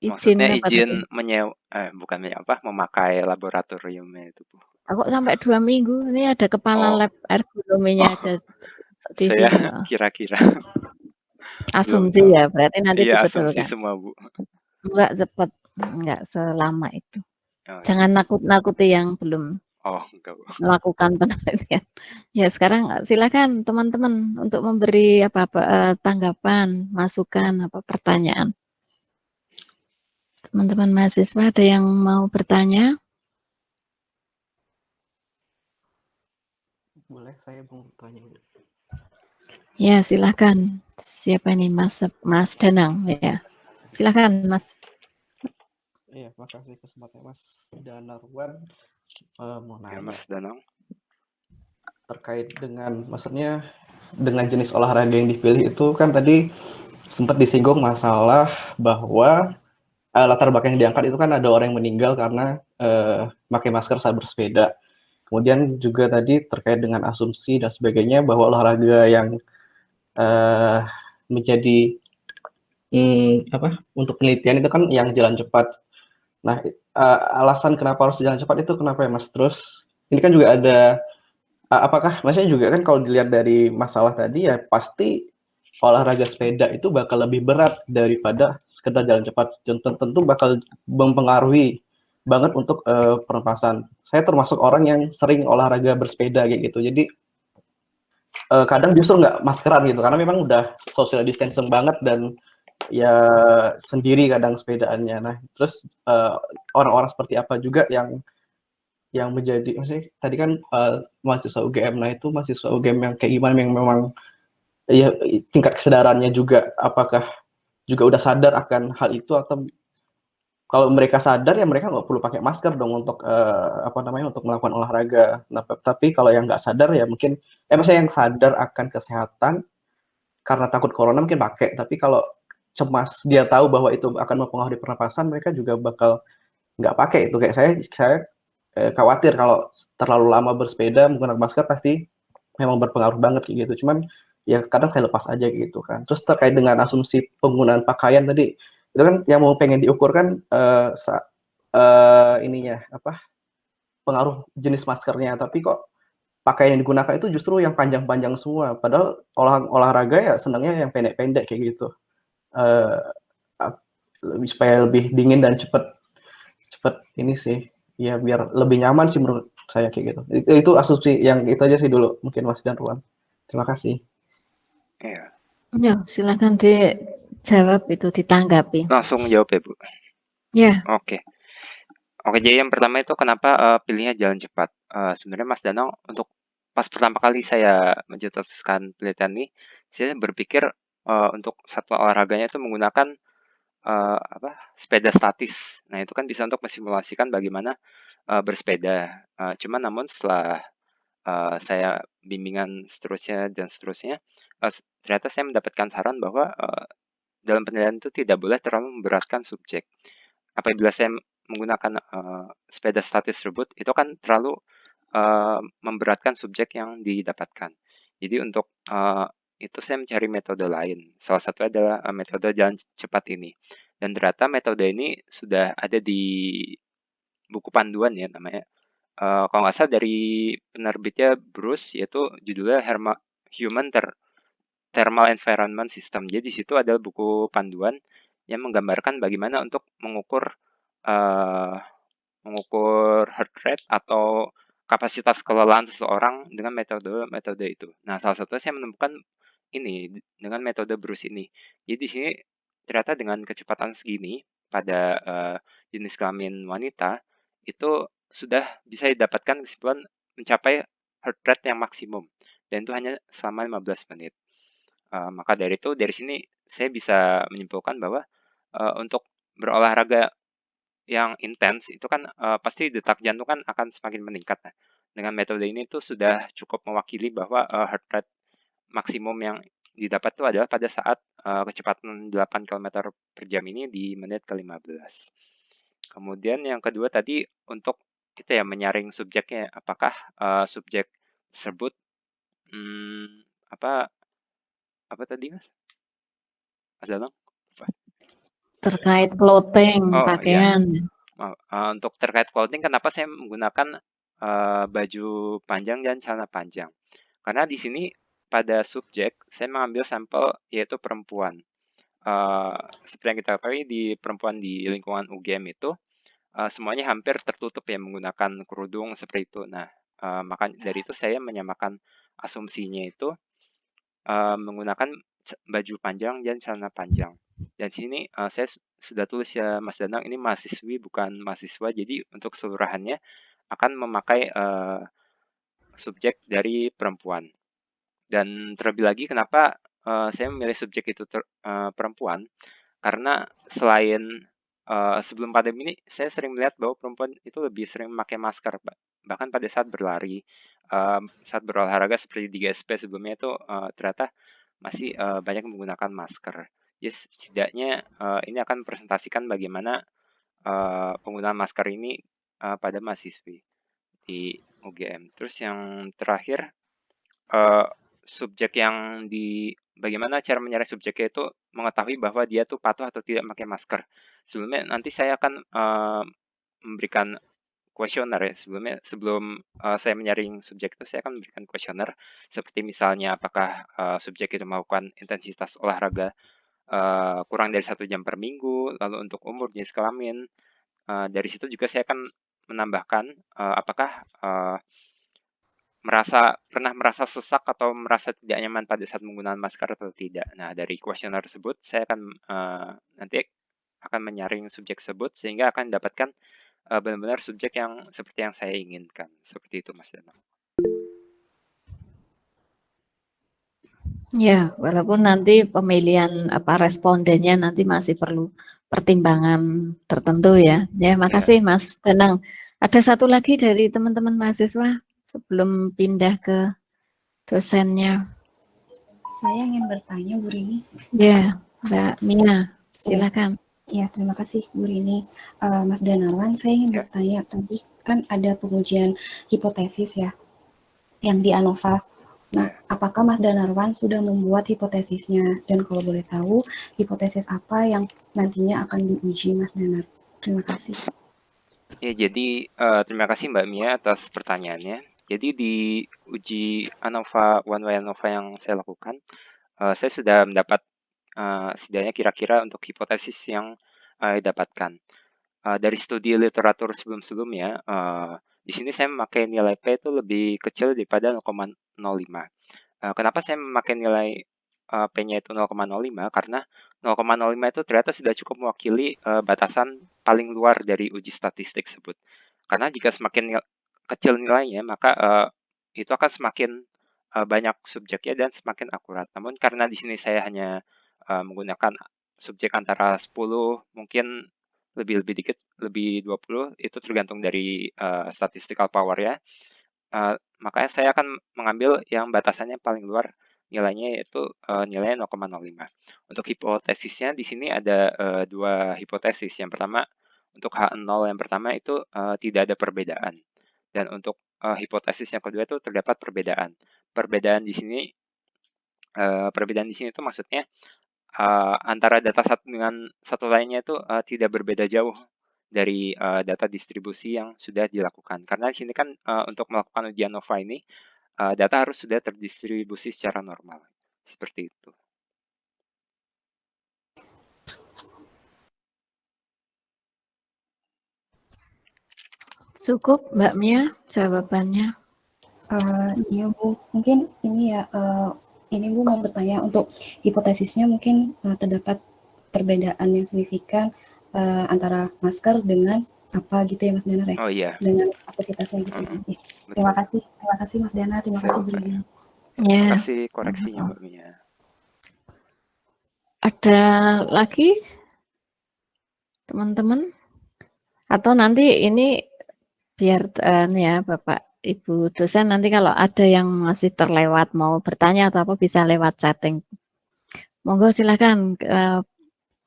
Izin maksudnya apa izin tadi? bukan memakai laboratoriumnya itu, Bu. Kok sampai 2 minggu? Ini ada kepala Oh. lab ergonominya aja di Saya sini. kira-kira. Asumsi ya, berarti nanti Iya, asumsi dibetulkan. semua, Bu. Enggak cepat, enggak selama itu. Oh, iya. Jangan nakut-nakuti yang belum Oh, enggak, Bu. melakukan penelitian. Ya, sekarang silakan teman-teman untuk memberi tanggapan, masukan, pertanyaan. Teman-teman mahasiswa ada yang mau bertanya? Boleh saya mau tanya? Ya, silakan. Siapa ini Mas Danang ya? Silakan Mas. Iya, makasih kesempatannya Mas Danarwan. Mau Ya, nanya Mas Danang. terkait dengan, maksudnya dengan jenis olahraga yang dipilih itu kan tadi sempat disinggung masalah bahwa latar belakang yang diangkat itu kan ada orang yang meninggal karena pakai masker saat bersepeda. Kemudian juga tadi terkait dengan asumsi dan sebagainya bahwa olahraga yang menjadi untuk penelitian itu kan yang jalan cepat. Nah, alasan kenapa harus jalan cepat itu kenapa ya Mas? Terus ini kan juga ada apakah maksudnya juga kan kalau dilihat dari masalah tadi ya pasti olahraga sepeda itu bakal lebih berat daripada sekedar jalan cepat. Tentu bakal mempengaruhi banget untuk pernapasan. Saya termasuk orang yang sering olahraga bersepeda kayak gitu. Jadi kadang justru nggak maskeran gitu karena memang udah social distancing banget dan ya sendiri kadang sepedaannya. Nah, terus orang-orang seperti apa juga yang menjadi, maksudnya tadi kan mahasiswa UGM, nah itu mahasiswa UGM yang kayak gimana yang memang ya tingkat kesadarannya juga apakah juga udah sadar akan hal itu atau kalau mereka sadar ya mereka nggak perlu pakai masker dong untuk untuk melakukan olahraga. Nah, tapi kalau yang nggak sadar ya mungkin maksudnya yang sadar akan kesehatan karena takut corona mungkin pakai, tapi kalau cemas dia tahu bahwa itu akan mempengaruhi pernapasan mereka juga bakal nggak pakai itu. Kayak saya khawatir kalau terlalu lama bersepeda menggunakan masker pasti memang berpengaruh banget kayak gitu. Cuman ya kadang saya lepas aja gitu kan. Terus terkait dengan asumsi penggunaan pakaian tadi itu kan yang mau pengen diukur kan pengaruh jenis maskernya, tapi kok pakaian yang digunakan itu justru yang panjang-panjang semua. Padahal olahraga ya senangnya yang pendek-pendek kayak gitu. Supaya lebih dingin dan cepet ini sih. Ya biar lebih nyaman sih menurut saya kayak gitu. Itu asumsi yang itu aja sih dulu mungkin Mas dan Ruan. Terima kasih. Iya. Ya, silakan dijawab itu ditanggapi. Langsung jawab ya, Bu. Ya. Oke. Jadi yang pertama itu kenapa pilihnya jalan cepat. Sebenarnya Mas Danang untuk pas pertama kali saya mencetuskan penelitian ini, saya berpikir untuk satu olahraganya itu menggunakan sepeda statis. Nah, itu kan bisa untuk mensimulasikan bagaimana bersepeda. Cuman namun setelah saya bimbingan seterusnya dan seterusnya, ternyata saya mendapatkan saran bahwa dalam penilaian itu tidak boleh terlalu memberatkan subjek. Apabila saya menggunakan sepeda statis tersebut, itu kan terlalu memberatkan subjek yang didapatkan. Jadi untuk itu saya mencari metode lain. Salah satu adalah metode jalan cepat ini. Dan ternyata metode ini sudah ada di buku panduan ya namanya. Kalau nggak salah dari penerbitnya Bruce, yaitu judulnya Human Thermal Environment System. Jadi di situ ada buku panduan yang menggambarkan bagaimana untuk mengukur mengukur heart rate atau kapasitas kelelahan seseorang dengan metode itu. Nah, salah satunya saya menemukan ini dengan metode Bruce ini. Jadi di sini ternyata dengan kecepatan segini pada jenis kelamin wanita itu sudah bisa didapatkan kesimpulan mencapai heart rate yang maksimum dan itu hanya selama 15 menit. Maka dari itu dari sini saya bisa menyimpulkan bahwa untuk berolahraga yang intens itu kan pasti detak jantung kan akan semakin meningkat. Nah, dengan metode ini tuh sudah cukup mewakili bahwa heart rate maksimum yang didapat itu adalah pada saat kecepatan 8 km per jam ini di menit ke-15. Kemudian yang kedua tadi untuk itu ya menyaring subjeknya, apakah subjek tersebut apa apa tadi Mas? Mas Danang? Terkait clothing, Oh iya. pakaian. Untuk terkait clothing kenapa saya menggunakan baju panjang dan celana panjang? Karena di sini pada subjek saya mengambil sampel yaitu perempuan. Seperti yang kita ketahui di perempuan di lingkungan UGM itu semuanya hampir tertutup ya menggunakan kerudung seperti itu. Nah, maka dari itu saya menyamakan asumsinya itu menggunakan baju panjang dan celana panjang. Dan sini saya sudah tulis ya Mas Danang ini mahasiswi bukan mahasiswa. Jadi untuk keseluruhannya akan memakai subjek dari perempuan. Dan terlebih lagi kenapa saya memilih subjek itu perempuan? Karena selain sebelum pandemi ini saya sering melihat bahwa perempuan itu lebih sering memakai masker, bahkan pada saat berlari, saat berolahraga seperti di GSP sebelumnya itu ternyata masih banyak menggunakan masker. Jadi setidaknya ini akan mempresentasikan bagaimana penggunaan masker ini pada mahasiswi di UGM. Terus yang terakhir subjek yang bagaimana cara menyaring subjeknya itu mengetahui bahwa dia tuh patuh atau tidak memakai masker. Sebelumnya nanti saya akan memberikan kuesioner ya. Sebelum saya menyaring subjek itu saya akan memberikan kuesioner seperti misalnya apakah subjek itu melakukan intensitas olahraga kurang dari 1 jam per minggu, lalu untuk umur, jenis kelamin. Dari situ juga saya akan menambahkan apakah pernah merasa sesak atau merasa tidak nyaman pada saat menggunakan masker atau tidak. Nah, dari kuesioner tersebut saya akan nanti akan menyaring subjek tersebut sehingga akan mendapatkan benar-benar subjek yang seperti yang saya inginkan. Seperti itu Mas Danang. Ya, walaupun nanti pemilihan respondennya nanti masih perlu pertimbangan tertentu ya. Ya, makasih Mas Danang. Ada satu lagi dari teman-teman mahasiswa sebelum pindah ke dosennya. Saya ingin bertanya Bu Rini. Ya, Mbak Mia, silakan. Ya, terima kasih Bu Rini. Mas Danarwan, saya ingin bertanya, tadi kan ada pengujian hipotesis ya, yang di ANOVA. Nah, apakah Mas Danarwan sudah membuat hipotesisnya? Dan kalau boleh tahu, hipotesis apa yang nantinya akan diuji Mas Danar? Terima kasih. Ya, jadi terima kasih Mbak Mia atas pertanyaannya. Jadi di uji ANOVA One Way ANOVA yang saya lakukan, saya sudah mendapat setidaknya kira-kira untuk hipotesis yang didapatkan. Dari studi literatur sebelum-sebelumnya, di sini saya memakai nilai P itu lebih kecil daripada 0,05. Kenapa saya memakai nilai P-nya itu 0,05? Karena 0,05 itu ternyata sudah cukup mewakili batasan paling luar dari uji statistik tersebut. Karena jika semakin kecil nilainya, maka itu akan semakin banyak subjeknya dan semakin akurat. Namun karena di sini saya hanya menggunakan subjek antara 10, mungkin lebih dikit, lebih 20, itu tergantung dari statistical power ya. Makanya saya akan mengambil yang batasannya paling luar nilainya yaitu nilainya 0,05. Untuk hipotesisnya di sini ada 2 hipotesis. Yang pertama untuk H0 yang pertama itu tidak ada perbedaan. Dan untuk hipotesis yang kedua itu terdapat perbedaan. Perbedaan di sini itu maksudnya antara data satu dengan satu lainnya itu tidak berbeda jauh dari data distribusi yang sudah dilakukan. Karena di sini kan untuk melakukan ujian ANOVA ini data harus sudah terdistribusi secara normal. Seperti itu. Cukup Mbak Mia jawabannya. Iya Bu, mungkin ini ya, ini Bu mau bertanya untuk hipotesisnya mungkin terdapat perbedaan yang signifikan antara masker dengan apa gitu ya Mas Dana ya? Oh iya, Dengan aktivitasnya gitu. betul. Terima kasih Mas Dana, terima Siap, kasih Bu Mbak. Rini. Terima Ya, kasih koreksinya Mbak Mia. ada lagi teman-teman? Atau nanti ini biar ya Bapak Ibu dosen nanti kalau ada yang masih terlewat mau bertanya atau apa bisa lewat chatting. Monggo silakan.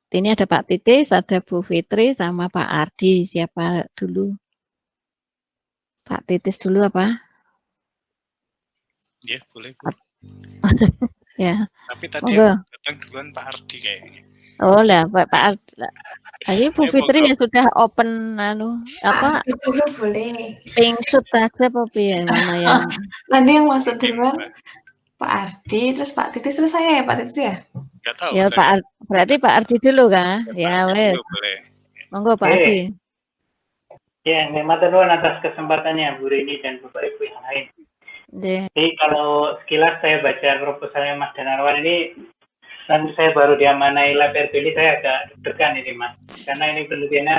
Ini ada Pak Titis, ada Bu Fitri sama Pak Ardi. Siapa dulu? Pak Titis dulu apa? Ya, boleh Bu. Ya, Tapi tadi monggo. yang datang duluan Pak Ardi kayaknya. Oh lah, Pak Ardi. Ini Bu Ya, Fitri monggo. ya sudah open apa? Dulu boleh. Pink shoot aja apa piye mana yang Nanti yang masuk Mungkin, duluan Pak. Pak Ardi, terus Pak Titis, terus saya ya Pak Titis ya? Nggak tahu ya saya. berarti Pak Ardi dulu kan? Pak Ya Ardi wes. dulu boleh. Monggo Pak Oke. Ardi. Ya, matur nuwun atas kesempatannya Bu Rini dan Bapak Ibu yang lain. Nggih. Jadi kalau sekilas saya baca proposalnya Mas Danarwan ini, dan saya baru diamanai lab RPD, saya agak deg-degan ini Mas. Karena ini penelitiannya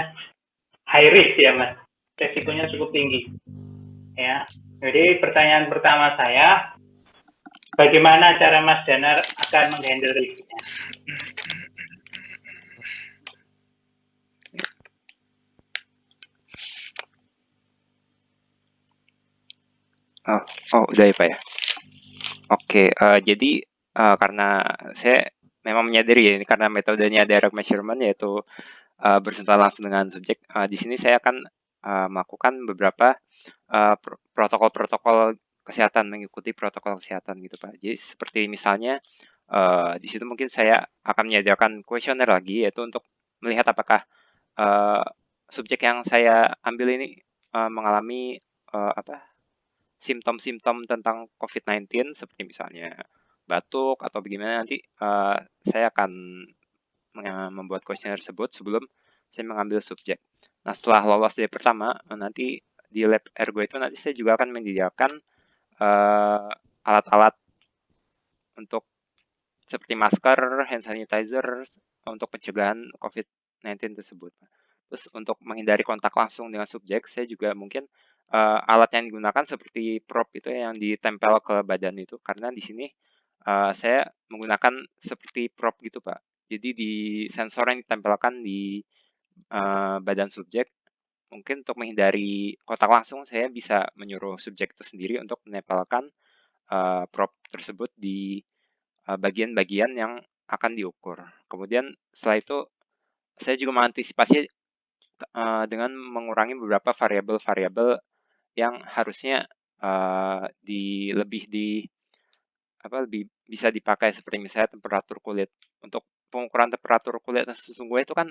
high risk ya Mas. Resikonya cukup tinggi. Ya. Jadi pertanyaan pertama saya, bagaimana cara Mas Danar akan menghandle risknya? Udah ya Pak ya. Oke, jadi karena saya memang menyadari ya ini karena metodenya direct measurement yaitu bersentuhan langsung dengan subjek. Di sini saya akan melakukan beberapa protokol-protokol kesehatan, mengikuti protokol kesehatan gitu Pak. Jadi seperti misalnya di situ mungkin saya akan menyediakan kuesioner lagi yaitu untuk melihat apakah subjek yang saya ambil ini mengalami simptom-simptom tentang COVID-19 seperti misalnya batuk atau bagaimana nanti saya akan membuat kuesioner tersebut sebelum saya mengambil subjek. Nah setelah lolos dari pertama nanti di lab ergo itu nanti saya juga akan menyediakan alat-alat untuk seperti masker, hand sanitizer untuk pencegahan COVID-19 tersebut. Terus untuk menghindari kontak langsung dengan subjek, saya juga mungkin alat yang digunakan seperti prop itu yang ditempel ke badan itu karena di sini saya menggunakan seperti prop gitu Pak. Jadi di sensor yang ditempelkan di badan subjek mungkin untuk menghindari kontak langsung saya bisa menyuruh subjek itu sendiri untuk menempelkan prop tersebut di bagian-bagian yang akan diukur. Kemudian setelah itu saya juga mengantisipasi dengan mengurangi beberapa variabel-variabel yang harusnya lebih bisa dipakai seperti misalnya temperatur kulit. Untuk pengukuran temperatur kulit yang sesungguhnya itu kan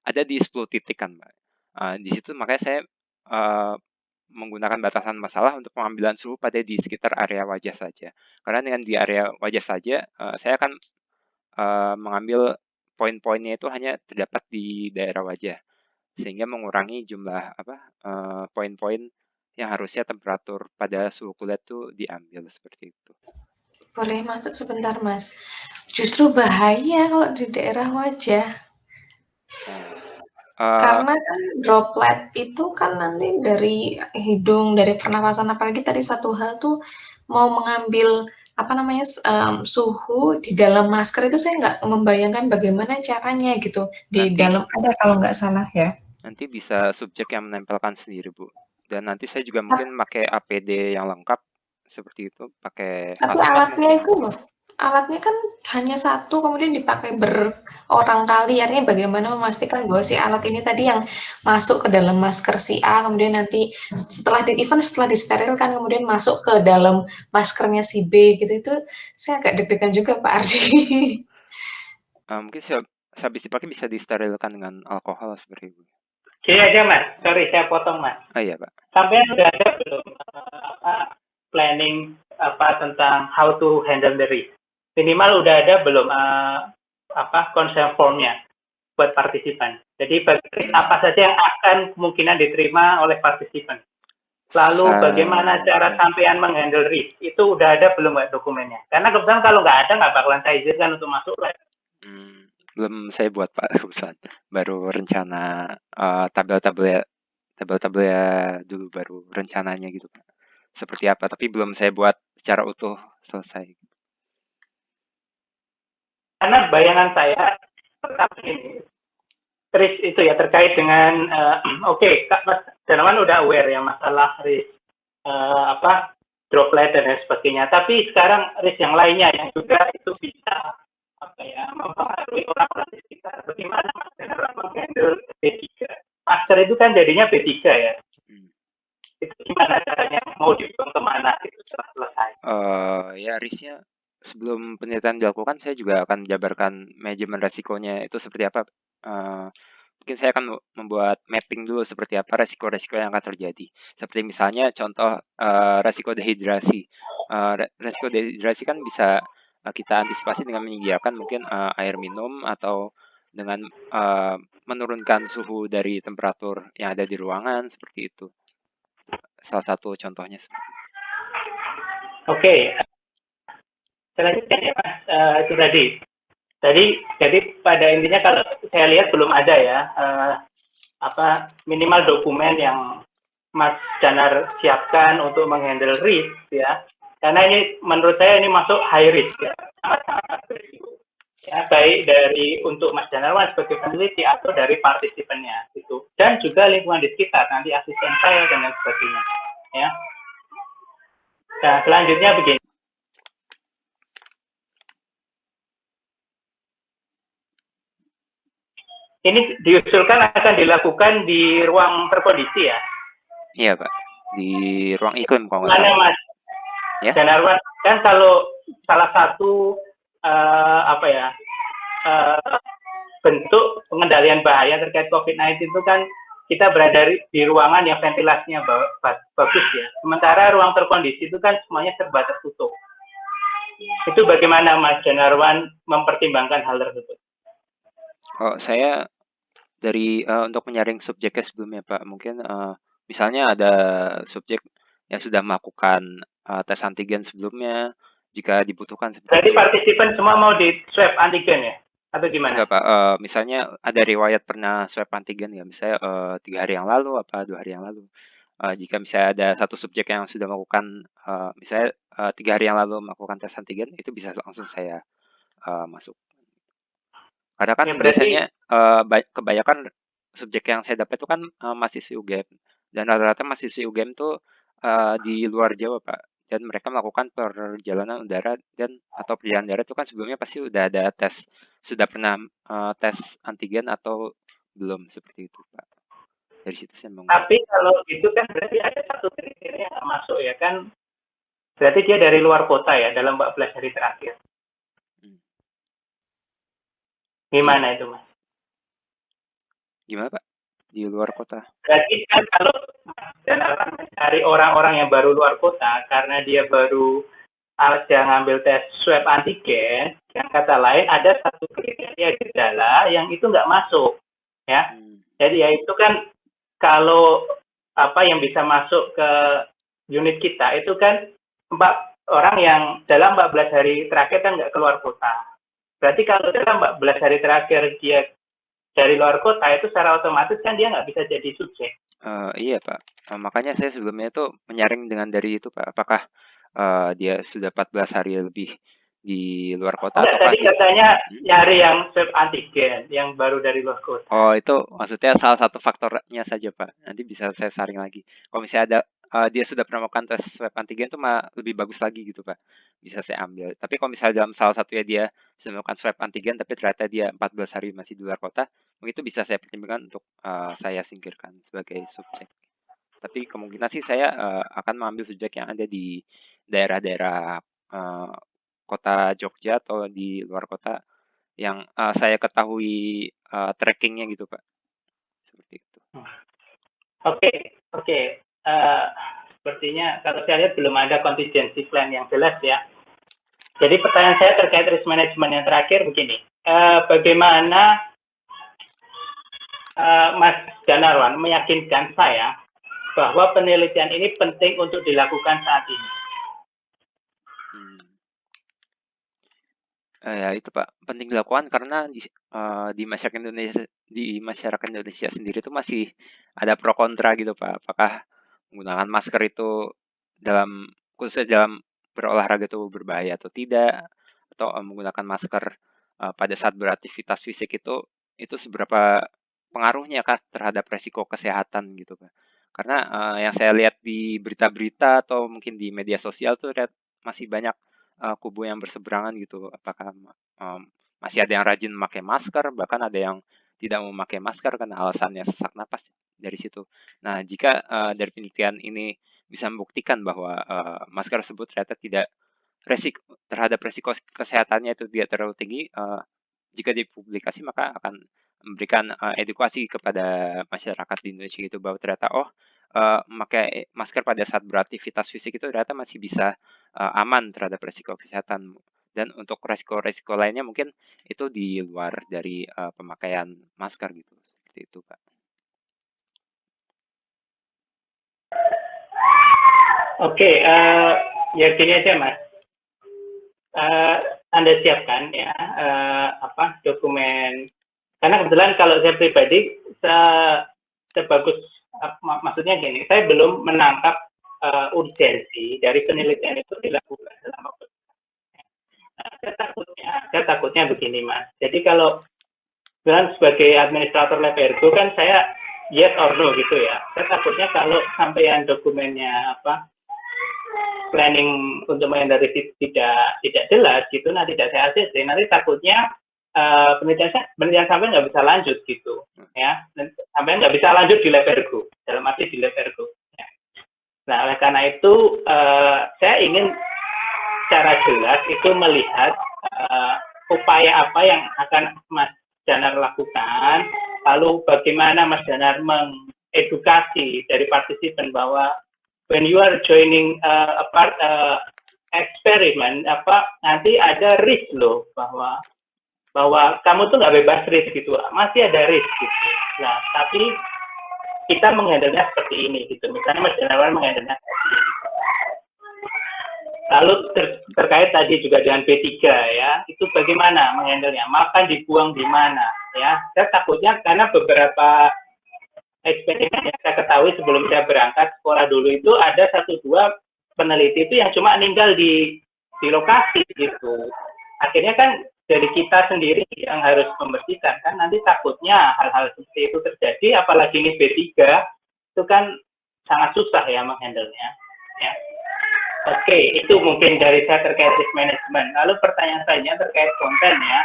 ada di 10 titik kan, Mbak. Di situ makanya saya menggunakan batasan masalah untuk pengambilan suhu pada di sekitar area wajah saja. Karena dengan di area wajah saja, saya akan mengambil poin-poinnya itu hanya terdapat di daerah wajah, sehingga mengurangi jumlah poin-poin yang harusnya temperatur pada suhu kulit itu diambil seperti itu. Boleh masuk sebentar Mas. Justru bahaya kalau di daerah wajah. Karena kan droplet itu kan nanti dari hidung, dari pernapasan, apalagi tadi satu hal tuh mau mengambil suhu di dalam masker itu saya nggak membayangkan bagaimana caranya gitu di dalam ada kalau nggak salah ya. Nanti bisa subjek yang menempelkan sendiri Bu. Dan nanti saya juga mungkin pakai APD yang lengkap seperti itu, pakai tapi alatnya itu loh. Alatnya kan hanya satu, kemudian dipakai berorang kali. Artinya bagaimana memastikan bahwa si alat ini tadi yang masuk ke dalam masker si A, kemudian nanti setelah disterilkan, kemudian masuk ke dalam maskernya si B, gitu. Itu saya agak deg-degan juga Pak Ardi. Mungkin sehabis dipakai bisa disterilkan dengan alkohol seperti itu. Gini aja Mas, sorry saya potong Mas. Iya Pak. Sampai sudah ada belum planning tentang how to handle the risk? Minimal udah ada belum consent formnya buat partisipan. Jadi apa saja yang akan kemungkinan diterima oleh partisipan. Lalu bagaimana cara sampean menghandle risk? Itu udah ada belum nggak dokumennya? Karena kebetulan kalau nggak ada nggak bakalan saya izinkan untuk masuk lab. Belum saya buat Pak Ustaz. Baru rencana tabel-tabelnya dulu baru rencananya gitu Pak. Seperti apa? Tapi belum saya buat secara utuh selesai. Karena bayangan saya ini risk itu ya terkait dengan oke, Mas Darmawan udah aware ya masalah risk droplet dan lain sebagainya. Tapi sekarang risk yang lainnya yang juga itu bisa mempengaruhi orang-orang di sekitar. Bagaimana Mas Darmawan menghandle B3? Master itu kan jadinya B3 ya. Itu gimana caranya mau dibuang kemana itu setelah selesai? Ya risknya sebelum penelitian dilakukan saya juga akan jabarkan manajemen resikonya itu seperti apa. Mungkin saya akan membuat mapping dulu seperti apa resiko-resiko yang akan terjadi. Seperti misalnya contoh resiko dehidrasi. Resiko dehidrasi kan bisa kita antisipasi dengan menyediakan mungkin air minum atau dengan menurunkan suhu dari temperatur yang ada di ruangan seperti itu. Salah satu contohnya seperti itu. Oke. Selanjutnya Mas, itu tadi. Jadi pada intinya kalau saya lihat belum ada ya minimal dokumen yang Mas Danar siapkan untuk menghandle risk ya. Karena ini menurut saya ini masuk high risk ya. Sangat berisiko. Ya, baik dari untuk Mas Danarwan sebagai peneliti atau dari partisipannya gitu. Dan juga lingkungan di sekitar, nanti asisten saya dan lain sebagainya. Ya. Nah, selanjutnya begini. Ini diusulkan akan dilakukan di ruang terkondisi ya? Iya Pak, di ruang iklim kalau nggak salah. Mas Ya? Danarwan, kan kalau salah satu bentuk pengendalian bahaya terkait COVID-19 itu kan kita berada di ruangan yang ventilasinya bagus ya. Sementara ruang terkondisi itu kan semuanya serba tertutup. Itu bagaimana Mas Danarwan mempertimbangkan hal tersebut? Saya dari untuk menyaring subjeknya sebelumnya Pak, mungkin misalnya ada subjek yang sudah melakukan tes antigen sebelumnya, jika dibutuhkan seperti Berarti partisipan semua mau di swab antigen ya? Atau gimana? Enggak Pak, misalnya ada riwayat pernah swab antigen ya, misalnya 3 hari yang lalu, 2 hari yang lalu. Jika misalnya ada satu subjek yang sudah melakukan, misalnya 3 hari yang lalu melakukan tes antigen, itu bisa langsung saya masuk. Karena kan biasanya kebanyakan subjek yang saya dapat itu kan mahasiswa UGM. Dan rata-rata mahasiswa UGM tuh di luar Jawa Pak. Dan mereka melakukan perjalanan udara atau perjalanan darat itu kan sebelumnya pasti udah ada tes, sudah pernah tes antigen atau belum seperti itu Pak. Dari situ saya mau. Tapi kalau itu kan berarti ada satu kriteria yang masuk ya kan. Berarti dia dari luar kota ya dalam 14 hari terakhir. Gimana itu Mas? Gimana Pak? Di luar kota? Berarti kan kalau Mas mencari orang-orang yang baru luar kota karena dia baru aja ngambil tes swab antigen, yang kata lain ada satu kriteria gejala yang itu nggak masuk, ya. Jadi ya itu kan kalau yang bisa masuk ke unit kita itu kan 4 orang yang dalam 14 hari terakhir kan nggak keluar kota. Berarti kalau dalam 14 hari terakhir dia dari luar kota itu secara otomatis kan dia nggak bisa jadi subjek. Iya Pak, makanya saya sebelumnya itu menyaring dengan dari itu Pak, apakah dia sudah 14 hari lebih di luar kota atau tadi katanya nyari yang swab antigen yang baru dari luar kota. Oh itu maksudnya salah satu faktornya saja Pak, nanti bisa saya saring lagi. Kalau misalnya ada dia sudah pernah melakukan tes swab antigen itu lebih bagus lagi gitu Pak, bisa saya ambil. Tapi kalau misalnya dalam salah satunya dia sudah melakukan swab antigen tapi ternyata dia 14 hari masih di luar kota, mungkin itu bisa saya pertimbangkan untuk saya singkirkan sebagai subjek. Tapi kemungkinan sih saya akan mengambil subjek yang ada di daerah-daerah kota Jogja atau di luar kota yang saya ketahui trackingnya gitu Pak, seperti itu. Oke. Sepertinya kalau saya lihat belum ada contingency plan yang jelas ya. Jadi pertanyaan saya terkait risk management yang terakhir begini, bagaimana Mas Danarwan meyakinkan saya bahwa penelitian ini penting untuk dilakukan saat ini. Ya itu Pak, penting dilakukan karena di masyarakat Indonesia sendiri itu masih ada pro kontra gitu Pak. Apakah menggunakan masker itu khususnya dalam berolahraga itu berbahaya atau tidak, atau menggunakan masker pada saat beraktivitas fisik itu seberapa pengaruhnya Kak terhadap resiko kesehatan gitu Pak. Karena yang saya lihat di berita-berita atau mungkin di media sosial tuh masih banyak kubu yang berseberangan gitu. Apakah masih ada yang rajin memakai masker, bahkan ada yang tidak memakai masker karena alasannya sesak napas dari situ. Nah, jika dari penelitian ini bisa membuktikan bahwa masker tersebut ternyata tidak terhadap resiko kesehatannya itu tidak terlalu tinggi, jika dipublikasi maka akan memberikan edukasi kepada masyarakat di Indonesia gitu bahwa ternyata memakai masker pada saat beraktivitas fisik itu ternyata masih bisa aman terhadap resiko kesehatan. Dan untuk resiko-resiko lainnya mungkin itu di luar dari pemakaian masker gitu. Seperti itu, Pak. Oke, ya gini aja Mas. Anda siapkan ya dokumen, karena kebetulan kalau saya pribadi sebagus maksudnya gini, saya belum menangkap urgensi dari penelitian itu dilakukan dalam waktu. Saya takutnya begini Mas. Jadi kalau sebagai administrator lab ergo kan saya yes or no gitu ya. Saya takutnya kalau sampai dokumennya planning untuk menghindari tidak jelas gitu, nanti tidak saya ACC, nanti takutnya penelitian sampai nggak bisa lanjut gitu ya, dan sampai nggak bisa lanjut di lab ergo, dalam arti di lab ergo ya. Nah oleh karena itu saya ingin secara jelas itu melihat upaya apa yang akan Mas Danar lakukan, lalu bagaimana Mas Danar mengedukasi dari partisipan bahwa when you are joining eksperimen nanti ada risk loh, bahwa kamu tuh nggak bebas risk gitu, masih ada risk gitu. Nah tapi kita menghandlenya seperti ini gitu, misalnya Mas Danarwan menghandlenya seperti ini. Lalu terkait tadi juga dengan B3 ya, itu bagaimana menghandlenya, makan dibuang di mana ya. Saya takutnya karena beberapa eksperimen yang saya ketahui sebelum saya berangkat sekolah dulu itu ada 1-2 peneliti itu yang cuma tinggal di lokasi gitu. Akhirnya kan dari kita sendiri yang harus membersihkan kan, nanti takutnya hal-hal seperti itu terjadi, apalagi ini B3 itu kan sangat susah ya menghandlenya ya. Oke, itu mungkin dari saya terkait risk management. Lalu pertanyaan selanjutnya terkait konten ya.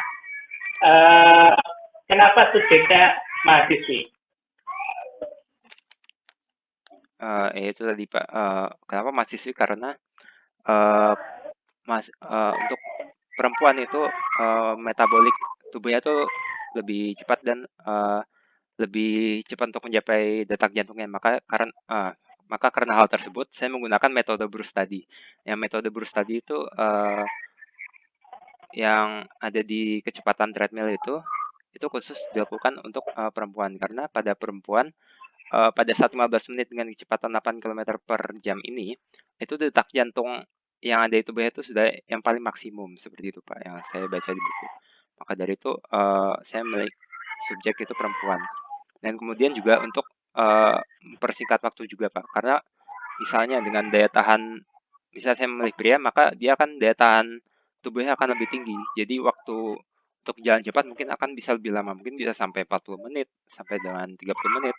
Kenapa subjeknya mahasiswi? Itu tadi Pak, kenapa mahasiswi, karena untuk perempuan itu metabolik tubuhnya tuh lebih cepat dan lebih cepat untuk mencapai detak jantungnya. Maka karena hal tersebut saya menggunakan metode Bruce tadi. Yang metode Bruce tadi itu yang ada di kecepatan treadmill itu khusus dilakukan untuk perempuan, karena pada perempuan pada saat 15 menit dengan kecepatan 8 km per jam ini, itu detak jantung yang ada di tubuhnya itu sudah yang paling maksimum, seperti itu Pak, yang saya baca di buku. Maka dari itu saya memilih subjek itu perempuan. Dan kemudian juga untuk mempersingkat waktu juga Pak, karena misalnya dengan daya tahan, misalnya saya memilih pria, maka dia akan daya tahan tubuhnya akan lebih tinggi. Jadi waktu untuk jalan cepat mungkin akan bisa lebih lama, mungkin bisa sampai 40 menit, sampai dengan 30 menit.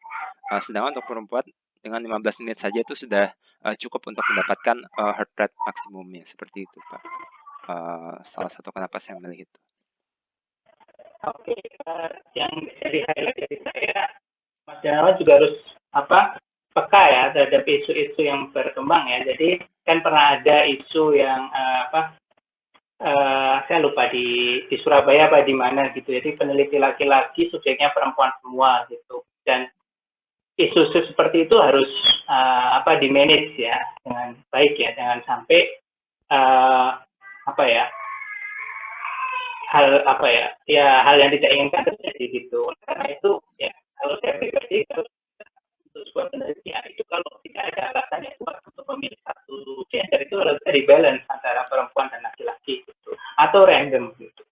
Sedangkan untuk perempuan dengan 15 menit saja itu sudah cukup untuk mendapatkan heart rate maksimumnya, seperti itu Pak. Salah satu kenapa saya memilih itu. Oke, yang jadi highlight dari saya, Mas Danarwan juga harus peka ya terhadap isu-isu yang berkembang ya. Jadi kan pernah ada isu yang saya lupa di Surabaya apa di mana gitu. Jadi peneliti laki-laki, subjeknya perempuan semua gitu. Dan isu-isu seperti itu harus di manage ya dengan baik ya, jangan sampai hal yang tidak inginkan terjadi gitu. Karena itu ya kalau saya balance antara perempuan dan laki-laki gitu, atau random gitu.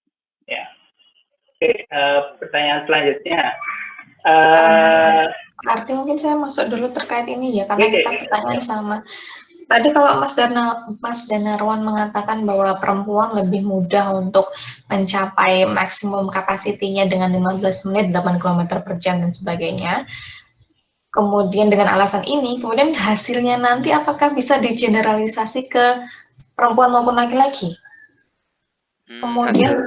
Ya. Oke, pertanyaan selanjutnya. Arti mungkin saya masuk dulu terkait ini ya, karena kita pertanyaan sama. Tadi kalau Mas Danarwan mengatakan bahwa perempuan lebih mudah untuk mencapai maksimum kapasitinya dengan 15 menit, 8 km per jam dan sebagainya. Kemudian dengan alasan ini, kemudian hasilnya nanti apakah bisa digeneralisasi ke perempuan maupun laki-laki? Kemudian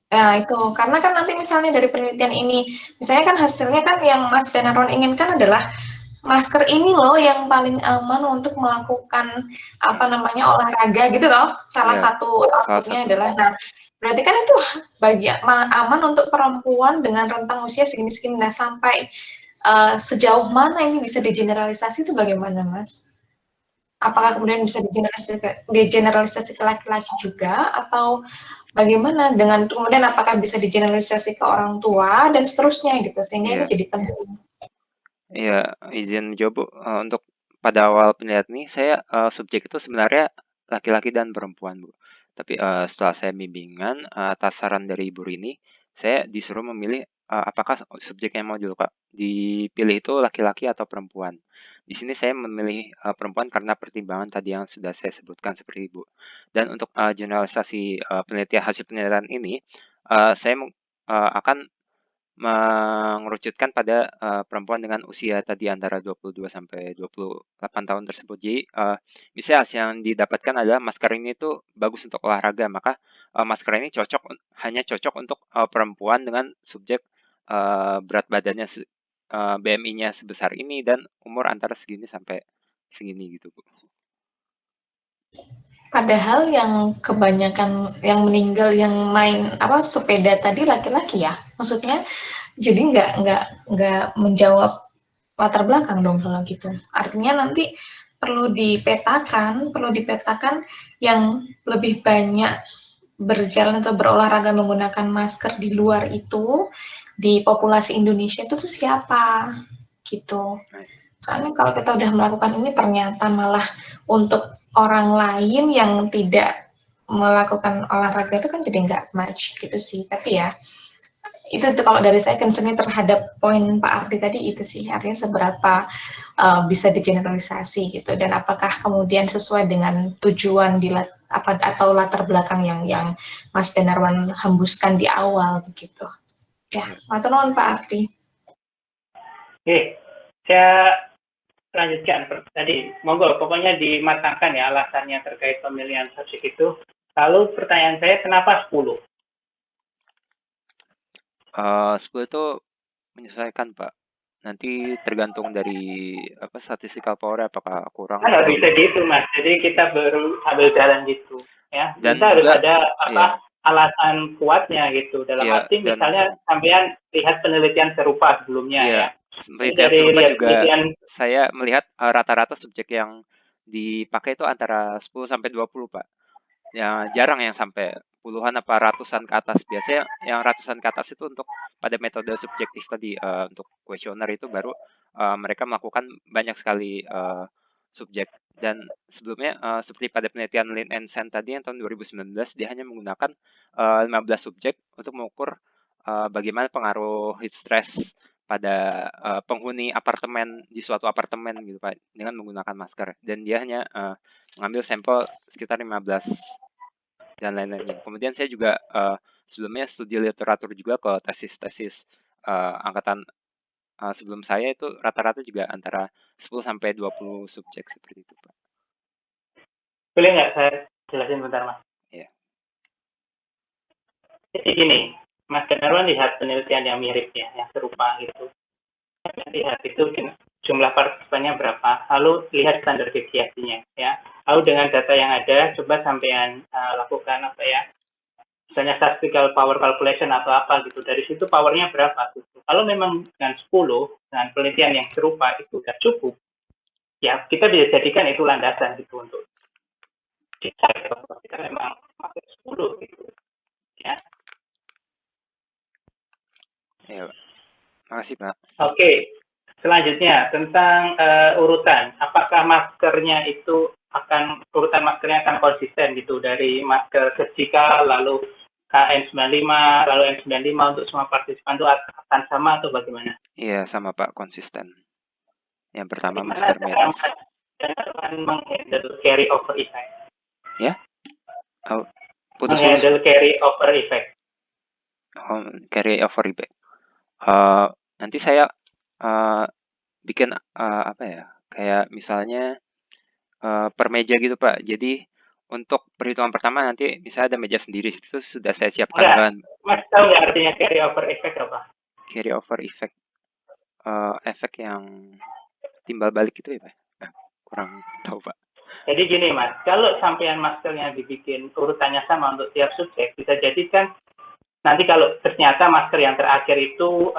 ya itu, karena kan nanti misalnya dari penelitian ini, misalnya kan hasilnya kan yang Mas Danarwan inginkan adalah masker ini loh yang paling aman untuk melakukan apa namanya olahraga gitu loh. Salah satu outputnya adalah, nah berarti kan itu aman untuk perempuan dengan rentang usia segini-segini. Nah sampai sejauh mana ini bisa digeneralisasi itu bagaimana, Mas? Apakah kemudian bisa digeneralisasi ke laki-laki juga, atau bagaimana dengan kemudian apakah bisa digeneralisasi ke orang tua dan seterusnya gitu, sehingga ini jadi penting. Iya, izin jawab Bu. Untuk pada awal penelitian ini saya subjek itu sebenarnya laki-laki dan perempuan Bu. Tapi setelah saya bimbingan atas saran dari Ibu Rini, saya disuruh memilih apakah subjek yang mau dipilih itu laki-laki atau perempuan. Di sini saya memilih perempuan karena pertimbangan tadi yang sudah saya sebutkan seperti itu. Dan untuk generalisasi hasil penelitian ini, saya akan mengerucutkan pada perempuan dengan usia tadi antara 22 sampai 28 tahun tersebut. Jadi misalnya hasil yang didapatkan adalah masker ini tuh bagus untuk olahraga, maka masker ini hanya cocok untuk perempuan dengan subjek berat badannya BMI-nya sebesar ini dan umur antara segini sampai segini gitu Bu. Padahal yang kebanyakan yang meninggal yang main sepeda tadi laki-laki ya, maksudnya jadi nggak menjawab latar belakang dong kalau gitu. Artinya nanti perlu dipetakan yang lebih banyak berjalan atau berolahraga menggunakan masker di luar itu di populasi Indonesia itu tuh siapa gitu. Soalnya kalau kita udah melakukan ini ternyata malah untuk orang lain yang tidak melakukan olahraga itu kan jadi nggak match gitu sih. Tapi ya itu kalau dari saya concern-nya terhadap poin Pak Ardi tadi itu sih, artinya seberapa bisa digeneralisasi gitu, dan apakah kemudian sesuai dengan tujuan atau latar belakang yang Mas Danarwan hembuskan di awal begitu. Ya, matur nuwun Pak Ardi. Oke, saya lanjutkan tadi, monggo pokoknya dimatangkan ya alasannya terkait pemilihan subjek itu. Lalu pertanyaan saya, kenapa 10? 10 itu menyesuaikan Pak. Nanti tergantung dari statistical power apakah kurang. Nggak bisa gitu Mas, jadi kita baru ambil jalan gitu ya. Dan kita harus juga, ada alasan kuatnya gitu, dalam arti misalnya sampean lihat penelitian serupa sebelumnya ya. Penelitian serupa juga saya melihat rata-rata subjek yang dipakai itu antara 10 sampai 20 Pak. Ya jarang yang sampai puluhan apa ratusan ke atas. Biasanya yang ratusan ke atas itu untuk pada metode subjektif tadi, untuk kuesioner itu baru mereka melakukan banyak sekali subjek. Dan sebelumnya seperti pada penelitian Lin and Sen tadi yang tahun 2019, dia hanya menggunakan 15 subjek untuk mengukur bagaimana pengaruh heat stress pada penghuni apartemen di suatu apartemen gitu Pak, dengan menggunakan masker. Dan dia hanya mengambil sampel sekitar 15 dan lain-lainnya. Kemudian saya juga sebelumnya studi literatur juga ke tesis-tesis angkatan sebelum saya itu rata-rata juga antara 10 sampai 20 subjek seperti itu Pak. Boleh nggak saya jelasin bentar Mas? Iya. Jadi gini, Mas Danarwan lihat penelitian yang mirip ya, yang serupa gitu. Lihat itu jumlah partisipannya berapa, lalu lihat standar deviasinya ya. Lalu dengan data yang ada, coba sampean lakukan misalnya statistical power calculation atau apa gitu. Dari situ powernya berapa gitu. Kalau memang dengan 10, dengan penelitian yang serupa itu sudah cukup, ya kita bisa jadikan itu landasan gitu untuk kita memang pakai 10 gitu ya. Ya, makasih Pak. Oke, selanjutnya tentang urutan. Apakah maskernya itu akan urutan maskernya akan konsisten gitu, dari masker surgical, lalu KN95, lalu N95 untuk semua partisipan itu akan sama atau bagaimana? Iya, sama Pak, konsisten. Yang pertama Gimana masker cara medis. menghandle carry over effect? Ya? Oh, putus-putus. Menghandle carry over effect. Carry over effect. Nanti saya bikin apa ya? Kayak misalnya per meja gitu Pak. Jadi untuk perhitungan pertama nanti misalnya ada meja sendiri, itu sudah saya siapkan Enggak, bahan. Mas tahu nggak artinya carry over effect apa? Carry over effect, efek yang timbal balik itu ya Pak? Kurang tahu Pak. Jadi gini Mas, kalau sampean maskernya dibikin urutannya sama untuk tiap subjek, bisa jadi kan nanti kalau ternyata masker yang terakhir itu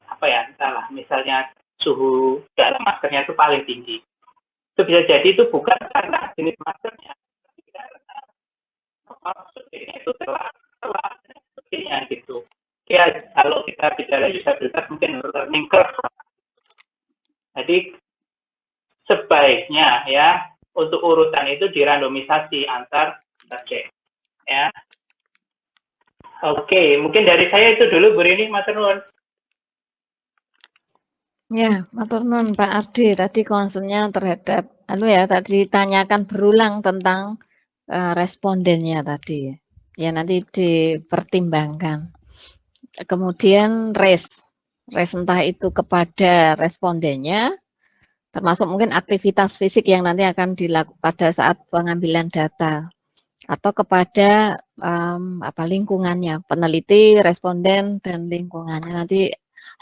apa ya, entahlah, misalnya suhu dalam maskernya itu paling tinggi. Itu bisa jadi itu bukan karena jenis maskernya, tapi karena maksudnya itu telah gitu. Ya, kalau kita bicara usabilitas mungkin learning curve. Jadi sebaiknya ya untuk urutan itu dirandomisasi antar subjek ya. Oke, mungkin dari saya itu dulu Bu Rini, matur nuwun. Ya, matur nuwun Pak Ardi, tadi concern-nya terhadap tadi ditanyakan berulang tentang respondennya tadi. Ya nanti dipertimbangkan. Kemudian race entah itu kepada respondennya, termasuk mungkin aktivitas fisik yang nanti akan dilakukan pada saat pengambilan data, atau kepada lingkungannya, peneliti, responden, dan lingkungannya. Nanti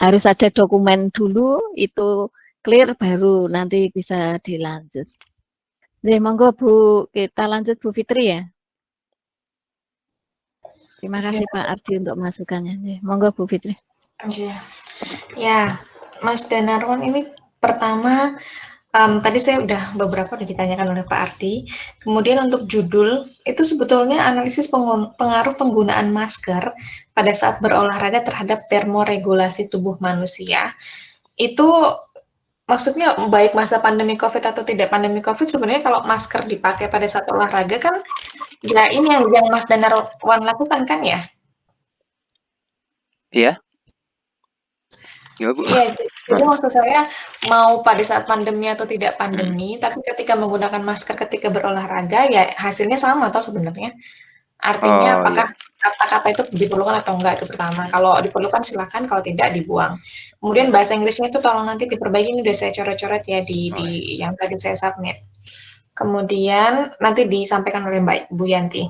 harus ada dokumen dulu, itu clear, baru nanti bisa dilanjut. Jadi monggo Bu, kita lanjut Bu Fitri ya. Terima kasih Pak Ardi untuk masukannya. Monggo Bu Fitri. Ya, Mas Danarwan, ini pertama tadi saya udah ditanyakan oleh Pak Ardi. Kemudian untuk judul, itu sebetulnya analisis pengaruh penggunaan masker pada saat berolahraga terhadap termoregulasi tubuh manusia. Itu maksudnya baik masa pandemi COVID atau tidak pandemi COVID, sebenarnya kalau masker dipakai pada saat olahraga kan, ya ini yang Mas Danarwan lakukan kan ya? Iya. Iya Bu. Iya, jadi maksud saya mau pada saat pandemi atau tidak pandemi, tapi ketika menggunakan masker ketika berolahraga ya hasilnya sama toh sebenarnya. Artinya apakah kata-kata itu diperlukan atau enggak, itu pertama. Kalau diperlukan silakan, kalau tidak dibuang. Kemudian bahasa Inggrisnya itu tolong nanti diperbaiki, ini udah saya coret-coret ya di yang tadi saya submit. Kemudian nanti disampaikan oleh Mbak Bu Yanti.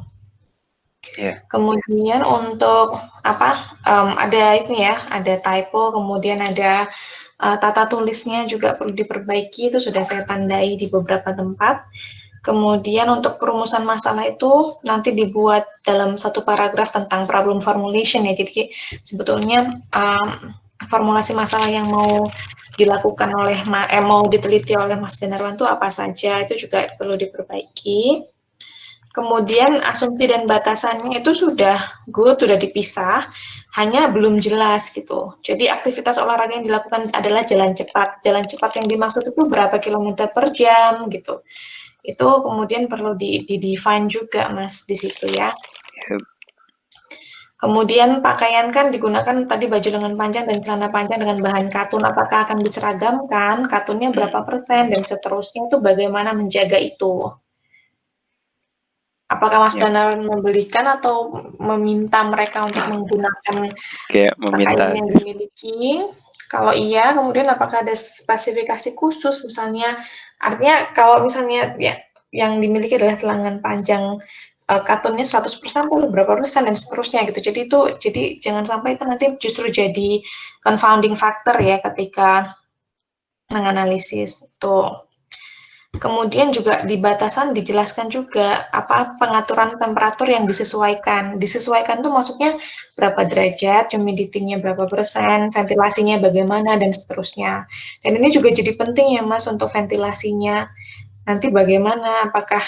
Kemudian untuk ada ini ya, ada typo, kemudian ada tata tulisnya juga perlu diperbaiki, itu sudah saya tandai di beberapa tempat. Kemudian untuk perumusan masalah itu nanti dibuat dalam satu paragraf tentang problem formulation ya. Jadi sebetulnya formulasi masalah yang mau dilakukan oleh mau diteliti oleh Mas Danarwan itu apa saja, itu juga perlu diperbaiki. Kemudian asumsi dan batasannya itu sudah dipisah, hanya belum jelas gitu. Jadi aktivitas olahraga yang dilakukan adalah jalan cepat. Jalan cepat yang dimaksud itu berapa kilometer per jam gitu. Itu kemudian perlu di-define juga Mas di situ ya. Kemudian pakaian kan digunakan tadi baju lengan panjang dan celana panjang dengan bahan katun, apakah akan diseragamkan, katunnya berapa persen, dan seterusnya, itu bagaimana menjaga itu. Apakah Mas Danarwan membelikan atau meminta mereka untuk menggunakan pakaian yang dimiliki? Kalau iya, kemudian apakah ada spesifikasi khusus misalnya, artinya kalau misalnya ya, yang dimiliki adalah lengan panjang katunnya 100% atau berapa persen dan seterusnya gitu. Jadi jangan sampai itu nanti justru jadi confounding factor ya ketika menganalisis tuh. Kemudian juga di batasan dijelaskan juga apa pengaturan temperatur yang disesuaikan. Disesuaikan itu maksudnya berapa derajat, humidity-nya berapa persen, ventilasinya bagaimana, dan seterusnya. Dan ini juga jadi penting ya Mas untuk ventilasinya. Nanti bagaimana, apakah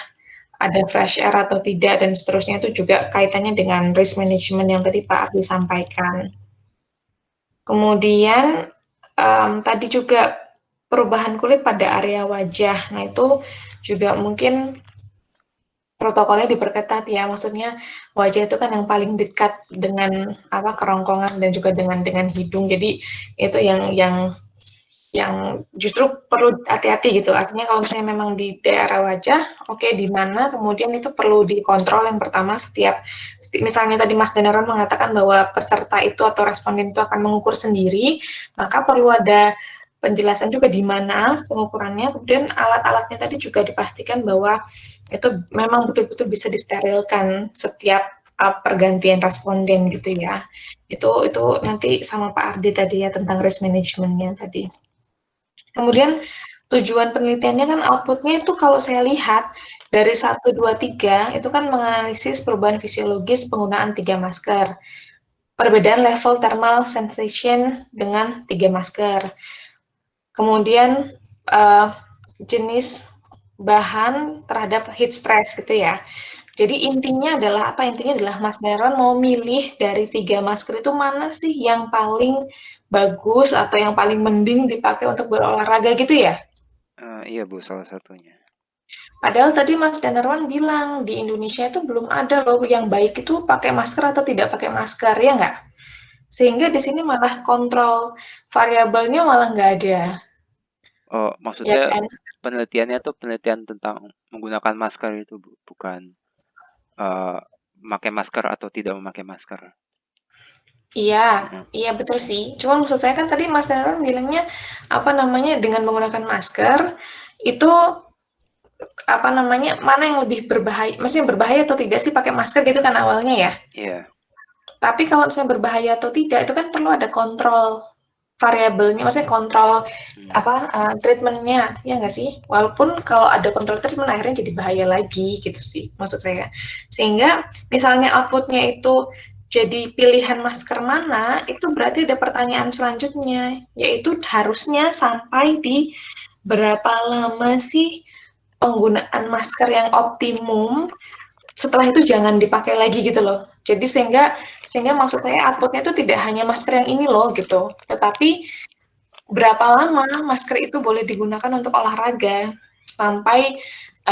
ada fresh air atau tidak, dan seterusnya, itu juga kaitannya dengan risk management yang tadi Pak Ardi sampaikan. Kemudian tadi juga perubahan kulit pada area wajah. Nah, itu juga mungkin protokolnya diperketat ya, maksudnya wajah itu kan yang paling dekat dengan kerongkongan dan juga dengan hidung, jadi itu yang justru perlu hati-hati gitu. Artinya kalau misalnya memang di daerah wajah, oke, di mana kemudian itu perlu dikontrol yang pertama misalnya tadi Mas Danaron mengatakan bahwa peserta itu atau responden itu akan mengukur sendiri, maka perlu ada penjelasan juga di mana pengukurannya, kemudian alat-alatnya tadi juga dipastikan bahwa itu memang betul-betul bisa disterilkan setiap pergantian responden gitu ya. Itu nanti sama Pak Ardi tadi ya tentang risk management-nya tadi. Kemudian tujuan penelitiannya kan output-nya itu kalau saya lihat dari 1, 2, 3 itu kan menganalisis perubahan fisiologis penggunaan 3 masker. Perbedaan level thermal sensation dengan 3 masker. Kemudian jenis bahan terhadap heat stress gitu ya. Jadi intinya adalah Mas Neron mau milih dari 3 masker itu mana sih yang paling bagus atau yang paling mending dipakai untuk berolahraga gitu ya? Iya Bu, salah satunya. Padahal tadi Mas Danarwan bilang di Indonesia itu belum ada loh yang baik itu pakai masker atau tidak pakai masker, ya nggak? Sehingga di sini malah kontrol variabelnya malah nggak ada. Oh, Ya maksudnya kan? penelitiannya tuh penelitian tentang menggunakan masker itu Bu, bukan memakai masker atau tidak memakai masker. Iya, iya betul sih. Cuma maksud saya kan tadi Mas Danarwan bilangnya dengan menggunakan masker itu mana yang lebih berbahaya, maksudnya berbahaya atau tidak sih pakai masker gitu kan awalnya ya. Iya. Tapi kalau misalnya berbahaya atau tidak itu kan perlu ada kontrol variabelnya, maksudnya kontrol treatmentnya, ya nggak sih? Walaupun kalau ada kontrol treatment akhirnya jadi bahaya lagi gitu sih maksud saya. Sehingga misalnya outputnya itu jadi pilihan masker mana, itu berarti ada pertanyaan selanjutnya, yaitu harusnya sampai di berapa lama sih penggunaan masker yang optimum, setelah itu jangan dipakai lagi gitu loh. Jadi sehingga maksud saya outputnya itu tidak hanya masker yang ini loh gitu, tetapi berapa lama masker itu boleh digunakan untuk olahraga sampai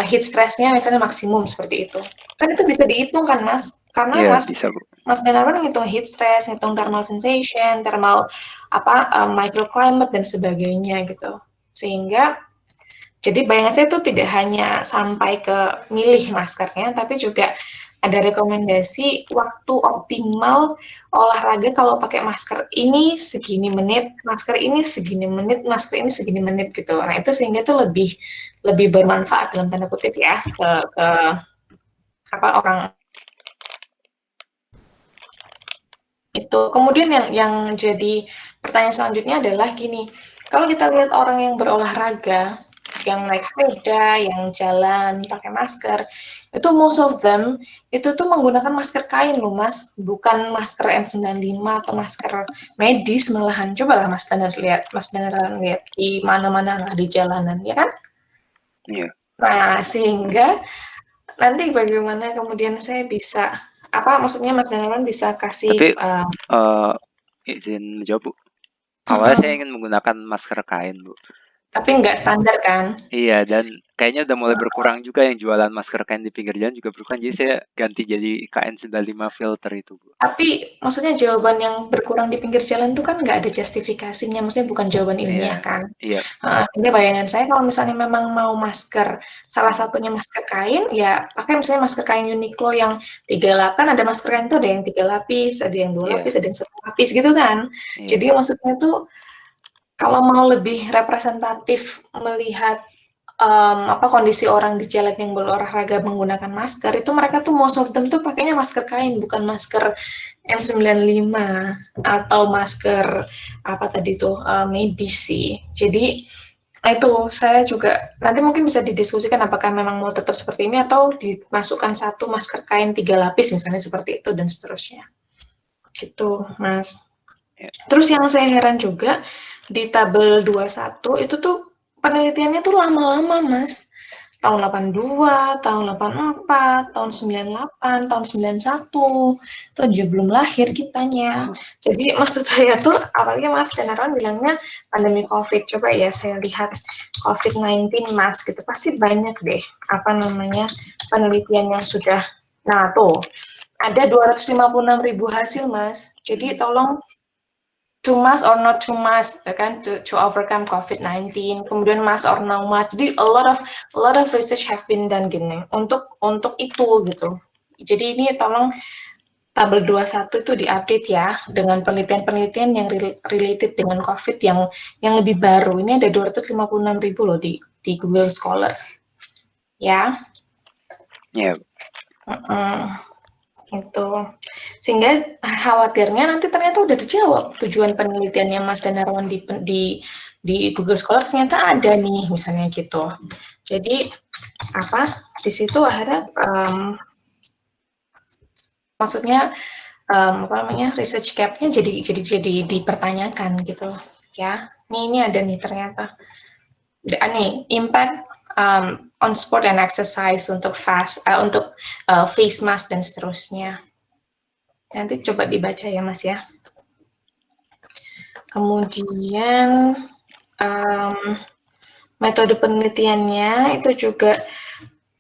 heat stress-nya misalnya maksimum seperti itu. Kan itu bisa dihitung kan Mas? Karena Iya, Mas bisa Bu. Denarwan ngitung heat stress, ngitung thermal sensation, thermal microclimate dan sebagainya gitu. Sehingga jadi bayangan saya itu tidak hanya sampai ke milih maskernya, tapi juga ada rekomendasi waktu optimal olahraga kalau pakai masker ini segini menit, masker ini segini menit, masker ini segini menit gitu. Nah itu sehingga itu lebih bermanfaat dalam tanda kutip ya ke orang itu. Kemudian yang jadi pertanyaan selanjutnya adalah gini, kalau kita lihat orang yang berolahraga, yang naik sepeda, yang jalan pakai masker, itu most of them itu tuh menggunakan masker kain loh Mas, bukan masker N95 atau masker medis malahan. Cobalah Mas Danar lihat di mana-mana lah di jalanan, ya kan? Iya. Nah, sehingga nanti bagaimana kemudian saya bisa maksudnya Mas Danaron bisa kasih Tapi izin menjawab Bu. Awalnya saya ingin menggunakan masker kain Bu. tapi nggak standar kan? Iya, dan kayaknya udah mulai berkurang juga yang jualan masker kain di pinggir jalan juga berkurang. Jadi saya ganti jadi KN95 filter itu Bu. Tapi maksudnya jawaban yang berkurang di pinggir jalan itu kan nggak ada justifikasinya, maksudnya bukan jawaban ilmiah kan? Iya. Ini bayangan saya kalau misalnya memang mau masker, salah satunya masker kain, ya pakai misalnya masker kain Uniqlo yang 3 ada masker kain itu ada yang 3 lapis, ada yang 2 lapis, ada yang 1 lapis gitu kan. Jadi maksudnya tuh kalau mau lebih representatif melihat kondisi orang di jalan yang berolahraga menggunakan masker, itu mereka tuh most of them tuh pakainya masker kain, bukan masker N95 atau masker medis sih. Jadi itu saya juga nanti mungkin bisa didiskusikan apakah memang mau tetap seperti ini atau dimasukkan satu masker kain 3 lapis misalnya seperti itu dan seterusnya. Gitu, Mas. Terus yang saya heran juga di tabel 21 itu tuh penelitiannya tuh lama-lama, Mas. tahun 82, tahun 84, tahun 98, tahun 91, itu aja belum lahir kitanya. Jadi maksud saya tuh, apalagi Mas Denarwan bilangnya pandemi COVID, coba ya saya lihat COVID-19 Mas gitu, pasti banyak deh penelitian yang sudah, nah tuh, ada 256.000 hasil Mas, jadi tolong to mask or not to mask, kan, to overcome COVID-19, kemudian mask or no mask. Jadi a lot of research have been done gini untuk itu gitu. Jadi ini tolong tabel 21 itu diupdate ya dengan penelitian-penelitian yang related dengan COVID yang lebih baru. Ini ada 256.000 loh di Google Scholar. Ya. Ya. Itu sehingga khawatirnya nanti ternyata udah dijawab tujuan penelitiannya Mas Danarwan di Google Scholar ternyata ada nih misalnya gitu. Jadi di situ akhirnya maksudnya research gap-nya jadi dipertanyakan gitu ya. Ini ada nih ternyata impact on sport and exercise untuk face mask dan seterusnya. Nanti coba dibaca ya Mas ya. Kemudian metode penelitiannya itu juga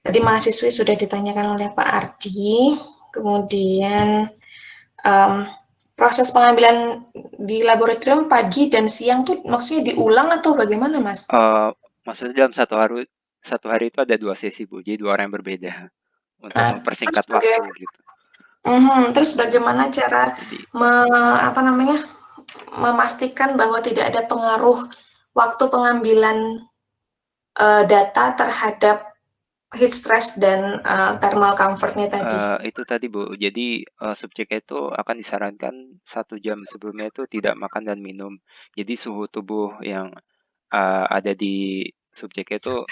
tadi mahasiswi sudah ditanyakan oleh Pak Ardi. Kemudian proses pengambilan di laboratorium pagi dan siang tuh maksudnya diulang atau bagaimana Mas? Maksudnya dalam satu hari itu ada 2 sesi Bu, jadi 2 orang yang berbeda untuk mempersingkat waktu gitu. Terus bagaimana cara memastikan bahwa tidak ada pengaruh waktu pengambilan data terhadap heat stress dan thermal comfortnya tadi? Itu tadi Bu, jadi subjeknya itu akan disarankan 1 jam sebelumnya itu tidak makan dan minum. Jadi suhu tubuh yang ada di subjeknya itu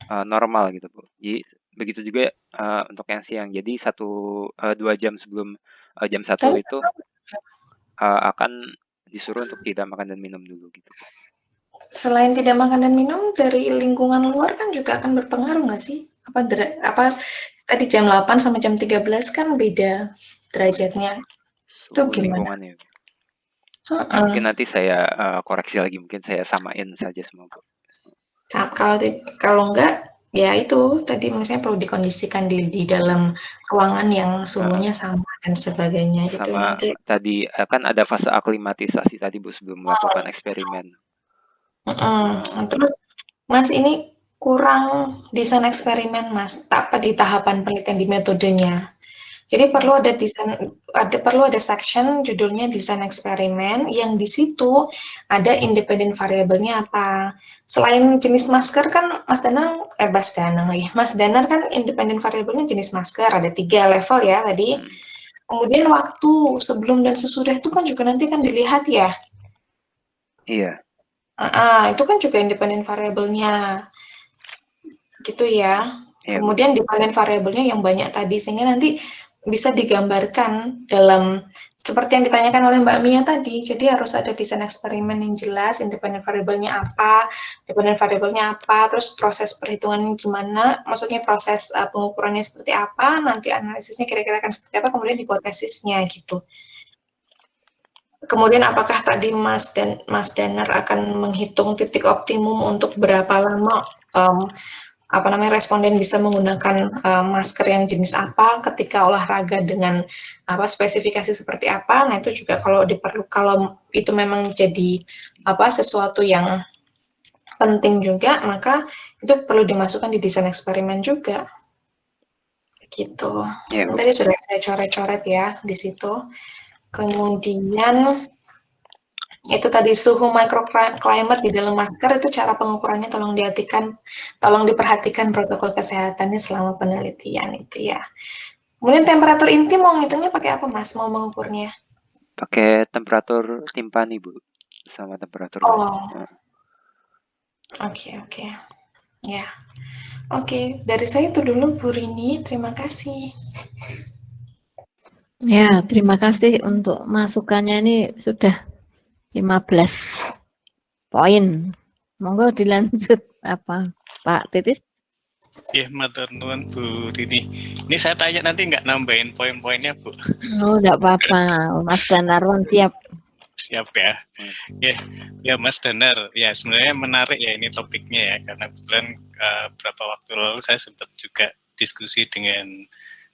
normal gitu Bu. Jadi begitu juga untuk yang siang. Jadi 2 jam sebelum jam 1 itu akan disuruh untuk tidak makan dan minum dulu gitu. Selain tidak makan dan minum, dari lingkungan luar kan juga akan berpengaruh nggak sih? Tadi jam 8 sama jam 13 kan beda derajatnya. Itu gimana? Lingkungannya. Mungkin nanti saya koreksi lagi, mungkin saya samain saja semua Bu. Kalau enggak, ya itu tadi misalnya perlu dikondisikan di dalam ruangan yang suhunya sama dan sebagainya gitu. Sama Nanti tadi kan ada fase aklimatisasi tadi Bu sebelum melakukan eksperimen. Terus Mas ini kurang desain eksperimen Mas, di tahapan penelitian di metodenya. Jadi perlu ada section judulnya desain eksperimen yang di situ ada independent variabelnya apa. Selain jenis masker kan Mas Danar kan independent variabelnya jenis masker ada 3 level ya tadi. Kemudian waktu sebelum dan sesudah itu kan juga nanti kan dilihat ya. Iya. Itu kan juga independent variabelnya. Gitu ya. Iya, Kemudian dependent variabelnya yang banyak tadi sehingga nanti bisa digambarkan dalam seperti yang ditanyakan oleh Mbak Mia tadi. Jadi harus ada desain eksperimen yang jelas, independent variabelnya apa, dependent variabelnya apa, terus proses perhitungan gimana, maksudnya proses pengukurannya seperti apa, nanti analisisnya kira-kira akan seperti apa, kemudian hipotesisnya gitu. Kemudian apakah tadi Mas Danar akan menghitung titik optimum untuk berapa lama responden bisa menggunakan masker yang jenis apa ketika olahraga dengan spesifikasi seperti apa. Nah itu juga kalau itu memang jadi sesuatu yang penting juga, maka itu perlu dimasukkan di desain eksperimen juga. Gitu. Tadi sudah saya coret-coret ya di situ. Kemudian itu tadi suhu microclimate di dalam masker itu cara pengukurannya tolong diperhatikan protokol kesehatannya selama penelitian itu ya. Kemudian temperatur inti mau ngitungnya pakai apa Mas? Mau mengukurnya? Pakai temperatur timpani Bu, sama temperatur. Oke. Ya. Oke, dari saya itu dulu Bu Rini, terima kasih. Ya, terima kasih untuk masukannya, ini sudah 15 poin. Monggo dilanjut Pak Titis. Ya, matur nuwun Bu Rini. Ini saya tanya nanti nggak nambahin poin-poinnya Bu. Oh, enggak apa-apa. Mas Danarwan siap. Siap ya. Ya Mas Danar. Ya sebenarnya menarik ya ini topiknya ya, karena kebetulan beberapa waktu lalu saya sempat juga diskusi dengan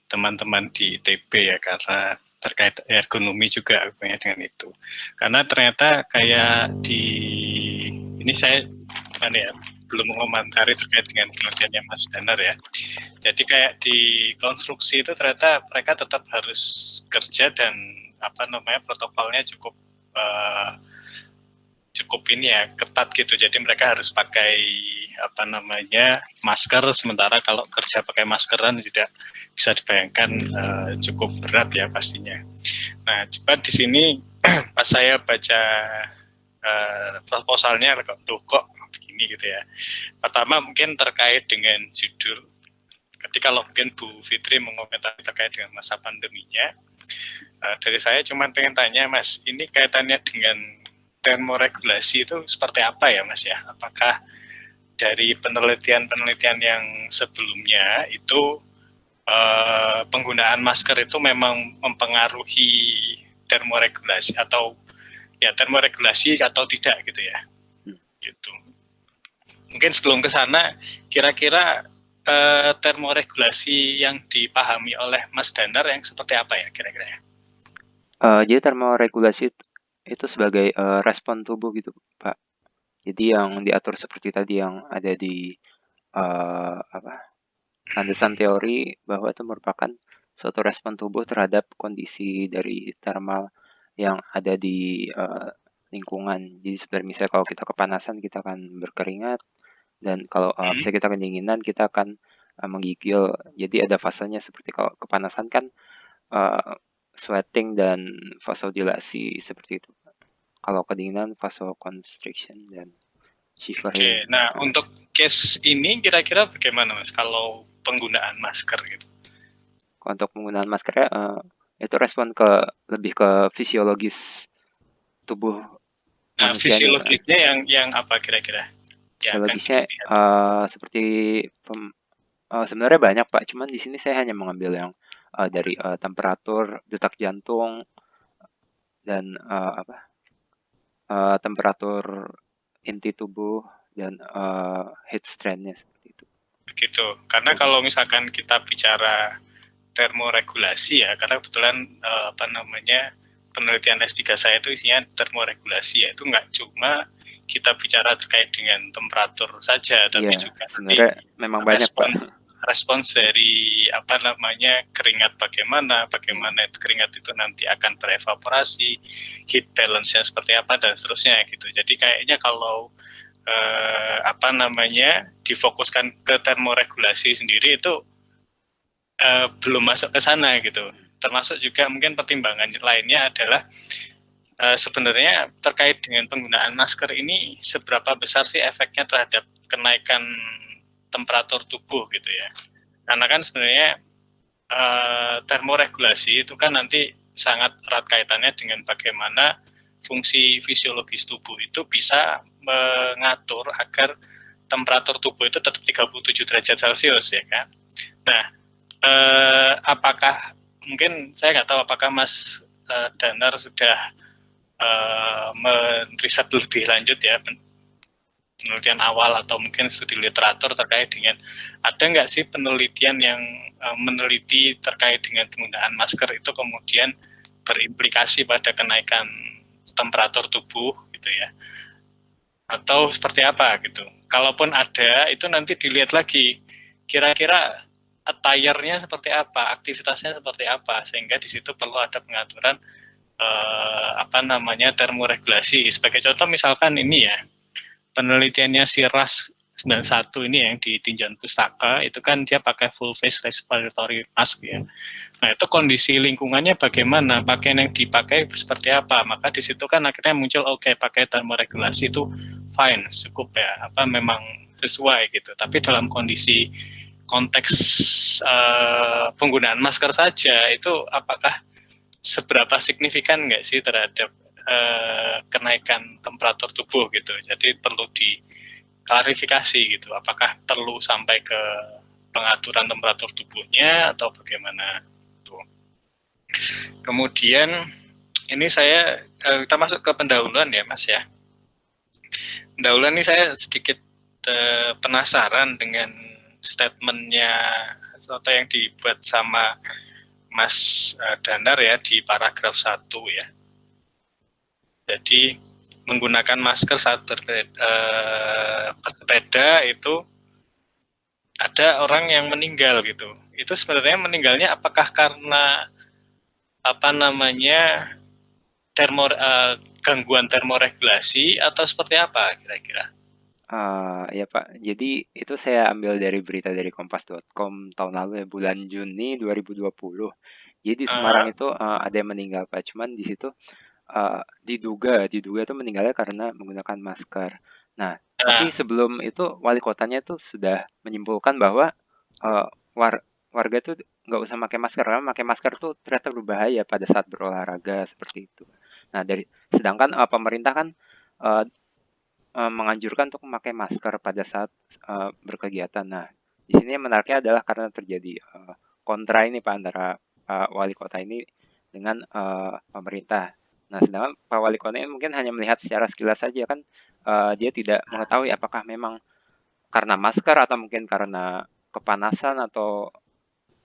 teman-teman di ITB ya, karena terkait ergonomi juga dengan itu. Karena ternyata kayak ini saya belum mengomentari terkait dengan penelitiannya Mas Danar ya. Jadi kayak di konstruksi itu ternyata mereka tetap harus kerja dan protokolnya cukup ini ya, ketat gitu. Jadi mereka harus pakai masker, sementara kalau kerja pakai maskeran tidak bisa dibayangkan cukup berat ya pastinya. Nah, coba di sini pas saya baca proposalnya kok begini gitu ya. Pertama mungkin terkait dengan judul. Jadi kalau mungkin Bu Fitri mengomentari terkait dengan masa pandeminya, dari saya cuma pengen tanya Mas, ini kaitannya dengan termoregulasi itu seperti apa ya Mas ya? Apakah dari penelitian-penelitian yang sebelumnya itu penggunaan masker itu memang mempengaruhi termoregulasi atau tidak gitu ya? Gitu. Mungkin sebelum ke sana, kira-kira termoregulasi yang dipahami oleh Mas Danar yang seperti apa ya kira-kira? Jadi termoregulasi itu sebagai respon tubuh gitu, Pak. Jadi yang diatur seperti tadi yang ada di landasan teori bahwa itu merupakan suatu respon tubuh terhadap kondisi dari thermal yang ada di lingkungan. Jadi seperti misalnya kalau kita kepanasan kita akan berkeringat, dan kalau misalnya kita kedinginan kita akan menggigil. Jadi ada fasenya, seperti kalau kepanasan kan sweating dan vasodilasi seperti itu. Kalau kedinginan vasoconstriction dan shivering. Oke, nah untuk case ini kira-kira bagaimana Mas kalau penggunaan masker gitu? Untuk penggunaan maskernya itu respon lebih ke fisiologis tubuh manusia. Fisiologisnya yang apa kira-kira? Fisiologisnya seperti sebenarnya banyak Pak, cuman di sini saya hanya mengambil yang dari temperatur detak jantung dan temperatur inti tubuh dan heat strength-nya seperti itu. Begitu. Karena kalau misalkan kita bicara termoregulasi ya, karena kebetulan penelitian S3 saya itu isinya termoregulasi ya, itu nggak cuma kita bicara terkait dengan temperatur saja, tapi juga sebenarnya memang banyak Pak. Respons dari keringat bagaimana keringat itu nanti akan terevaporasi, heat balance-nya seperti apa dan seterusnya gitu. Jadi kayaknya kalau difokuskan ke termoregulasi sendiri itu belum masuk ke sana gitu. Termasuk juga mungkin pertimbangan lainnya adalah sebenarnya terkait dengan penggunaan masker ini seberapa besar sih efeknya terhadap kenaikan temperatur tubuh gitu ya. Karena kan sebenarnya termoregulasi itu kan nanti sangat erat kaitannya dengan bagaimana fungsi fisiologis tubuh itu bisa mengatur agar temperatur tubuh itu tetap 37 derajat Celcius ya kan. Nah, apakah mungkin saya nggak tahu apakah Mas Danar sudah meriset lebih lanjut ya, penelitian awal atau mungkin studi literatur terkait dengan ada nggak sih penelitian yang meneliti terkait dengan penggunaan masker itu kemudian berimplikasi pada kenaikan temperatur tubuh gitu ya, atau seperti apa gitu. Kalaupun ada, itu nanti dilihat lagi kira-kira attire-nya seperti apa, aktivitasnya seperti apa, sehingga di situ perlu ada pengaturan termoregulasi. Sebagai contoh misalkan ini ya, penelitiannya si RAS 91 ini yang di Tinjauan Pustaka, itu kan dia pakai full face respiratory mask ya. Nah itu kondisi lingkungannya bagaimana, pakaian yang dipakai seperti apa, maka di situ kan akhirnya muncul pakai termoregulasi itu fine, cukup ya, memang sesuai gitu. Tapi dalam kondisi konteks penggunaan masker saja, itu apakah seberapa signifikan nggak sih terhadap kenaikan temperatur tubuh gitu. Jadi perlu diklarifikasi gitu, apakah perlu sampai ke pengaturan temperatur tubuhnya atau bagaimana tuh. Kemudian ini kita masuk ke pendahuluan ya Mas ya. Pendahuluan ini saya sedikit penasaran dengan statementnya atau yang dibuat sama Mas Danar ya di paragraf 1 ya. Jadi menggunakan masker saat bersepeda itu ada orang yang meninggal gitu. Itu sebenarnya meninggalnya apakah karena gangguan termoregulasi atau seperti apa kira-kira? Ya Pak, jadi itu saya ambil dari berita dari kompas.com tahun lalu ya, bulan Juni 2020. Jadi di Semarang itu ada yang meninggal Pak, cuman di situ diduga itu meninggalnya karena menggunakan masker. Nah, tapi sebelum itu wali kotanya itu sudah menyimpulkan bahwa warga tuh nggak usah pakai masker, karena pakai masker tuh ternyata berbahaya pada saat berolahraga seperti itu. Nah, sedangkan pemerintah kan menganjurkan untuk memakai masker pada saat berkegiatan. Nah, di sini yang menariknya adalah karena terjadi kontra ini Pak antara wali kota ini dengan pemerintah. Nah, sedangkan Pak Wali Kota ini mungkin hanya melihat secara sekilas saja kan, dia tidak mengetahui apakah memang karena masker atau mungkin karena kepanasan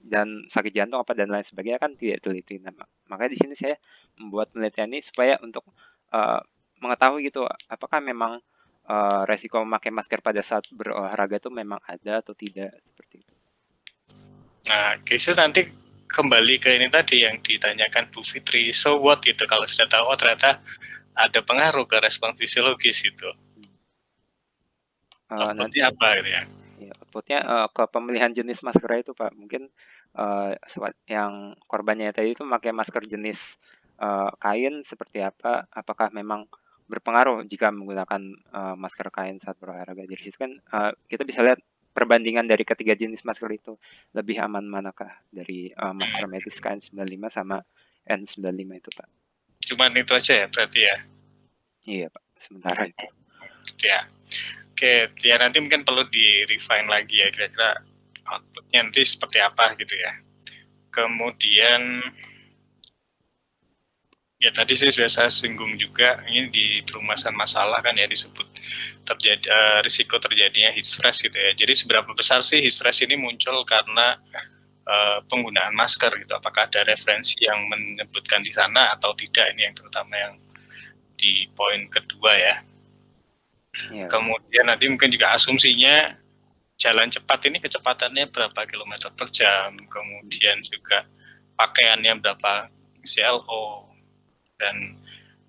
dan sakit jantung apa dan lain sebagainya kan tidak teliti. Nah, makanya di sini saya membuat penelitian ini supaya untuk mengetahui gitu apakah memang resiko memakai masker pada saat berolahraga itu memang ada atau tidak seperti itu. Nah, Kesu nanti kembali ke ini tadi yang ditanyakan Bu Fitri, so what gitu kalau sudah tahu ternyata ada pengaruh ke respon fisiologis itu. Outputnya apa gitu ya? Outputnya ke pemilihan jenis masker itu Pak, mungkin yang korbannya tadi itu memakai masker jenis kain seperti apa, apakah memang berpengaruh jika menggunakan masker kain saat berolahraga. Jadi kan kita bisa lihat perbandingan dari ketiga jenis masker itu, lebih aman manakah dari masker medis KN95 sama N95 itu Pak. Cuman itu aja ya berarti ya? Iya Pak, sementara itu. Ya. Oke, ya nanti mungkin perlu di-refine lagi ya kira-kira outputnya nanti seperti apa gitu ya. Kemudian ya tadi sih sudah saya singgung juga, ini di perumahan masalah kan ya disebut risiko terjadinya heat stress gitu ya. Jadi seberapa besar sih heat stress ini muncul karena penggunaan masker gitu? Apakah ada referensi yang menyebutkan di sana atau tidak? Ini yang terutama yang di poin kedua ya. Kemudian nanti mungkin juga asumsinya jalan cepat ini kecepatannya berapa kilometer per jam, kemudian juga pakaiannya berapa CLO, dan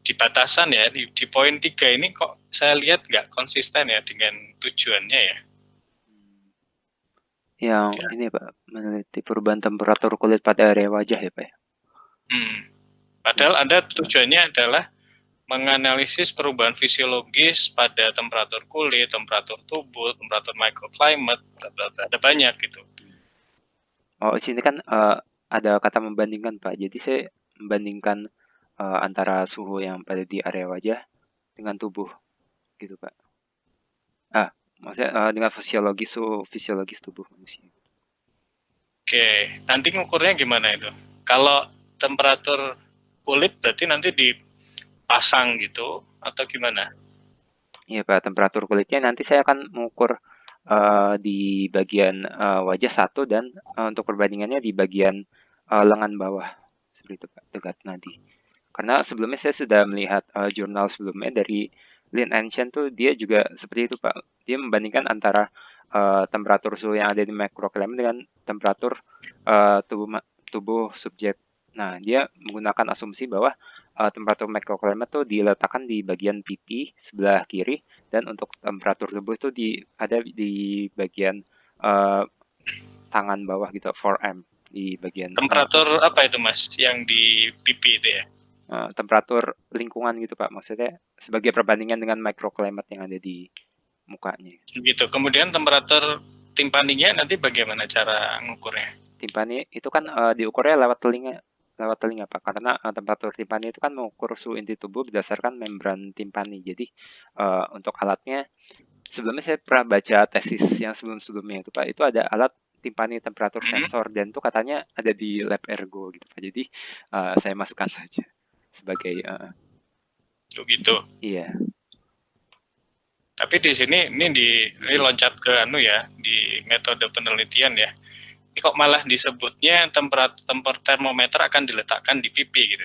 di batasan ya di poin 3 ini kok saya lihat nggak konsisten ya dengan tujuannya ya. Yang ini Pak, meneliti perubahan temperatur kulit pada area wajah ya Pak ya. Padahal Anda tujuannya adalah menganalisis perubahan fisiologis pada temperatur kulit, temperatur tubuh, temperatur microclimate, ada banyak gitu. Oh, sini kan ada kata membandingkan Pak. Jadi saya membandingkan antara suhu yang pada di area wajah dengan tubuh, gitu Pak. Maksudnya dengan fisiologis tubuh manusia. Oke, nanti ngukurnya gimana itu? Kalau temperatur kulit berarti nanti dipasang gitu atau gimana? Iya Pak, temperatur kulitnya nanti saya akan mengukur di bagian wajah satu dan untuk perbandingannya di bagian lengan bawah seperti itu Pak, dekat nadi. Karena sebelumnya saya sudah melihat jurnal sebelumnya dari Lin Ancient tuh dia juga seperti itu Pak. Dia membandingkan antara temperatur suhu yang ada di microclimate dengan temperatur tubuh subjek. Nah, dia menggunakan asumsi bahwa temperatur microclimate tuh diletakkan di bagian pipi sebelah kiri dan untuk temperatur tubuh itu ada di bagian tangan bawah gitu, forearm di bagian. Temperatur apa itu Mas yang di pipi itu ya? Temperatur lingkungan gitu Pak, maksudnya sebagai perbandingan dengan microclimate yang ada di mukanya. Gitu. Kemudian temperatur timpaninya nanti bagaimana cara ngukurnya? Timpani itu kan diukurnya lewat telinga Pak, karena temperatur timpani itu kan mengukur suhu inti tubuh berdasarkan membran timpani. Jadi untuk alatnya sebelumnya saya pernah baca tesis yang sebelumnya itu Pak, itu ada alat timpani temperatur sensor dan itu katanya ada di lab ergo gitu Pak. Jadi saya masukkan saja sebagai Gitu. iya. Tapi di sini ini loncat ke di metode penelitian ya. Ini kok malah disebutnya temperatur termometer akan diletakkan di pipi gitu.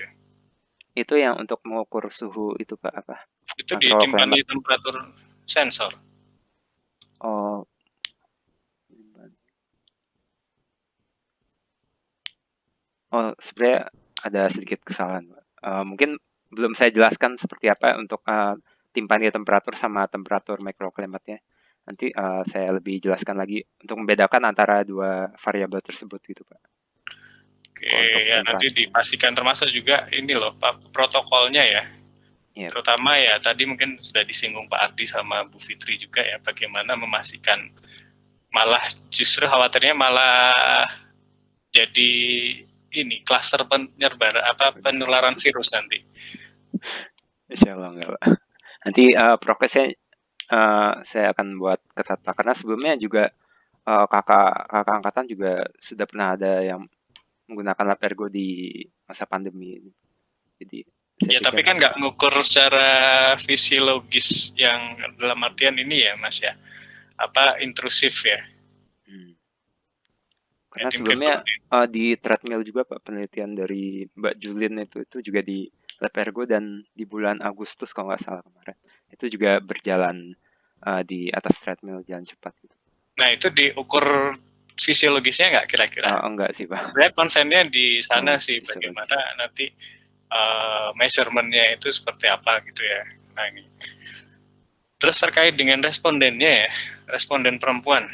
Itu yang untuk mengukur suhu itu Pak apa? Itu ditimpani temperatur sensor. Oh. Oh, sebenarnya ada sedikit kesalahan, Pak. Mungkin belum saya jelaskan seperti apa untuk timpani temperatur sama temperatur mikroklimatnya. Nanti saya lebih jelaskan lagi untuk membedakan antara dua variabel tersebut gitu, Pak. Oke, ya nanti dipastikan termasuk juga ini loh, Pak, protokolnya ya. Yeah. Terutama ya tadi mungkin sudah disinggung Pak Ardi sama Bu Fitri juga ya, bagaimana memastikan malah justru khawatirnya malah jadi ini klaster penularan virus nanti. Insya Allah enggak, Pak. Nanti prokesnya saya akan buat ketat Pak, karena sebelumnya juga kakak angkatan juga sudah pernah ada yang menggunakan lab ergo di masa pandemi ini. Jadi ya tapi kan nggak ngukur secara fisiologis yang dalam artian ini ya Mas ya, apa intrusif ya. Karena sebelumnya di treadmill juga Pak, penelitian dari Mbak Julin itu juga di lab ergo dan di bulan Agustus kalau nggak salah kemarin itu juga berjalan di atas treadmill jalan cepat gitu. Nah itu diukur fisiologisnya nggak kira-kira? Enggak sih Pak. Sebenarnya konsennya di sana sih bagaimana nanti measurement-nya itu seperti apa gitu ya. Nah ini. Terus terkait dengan respondennya ya, responden perempuan.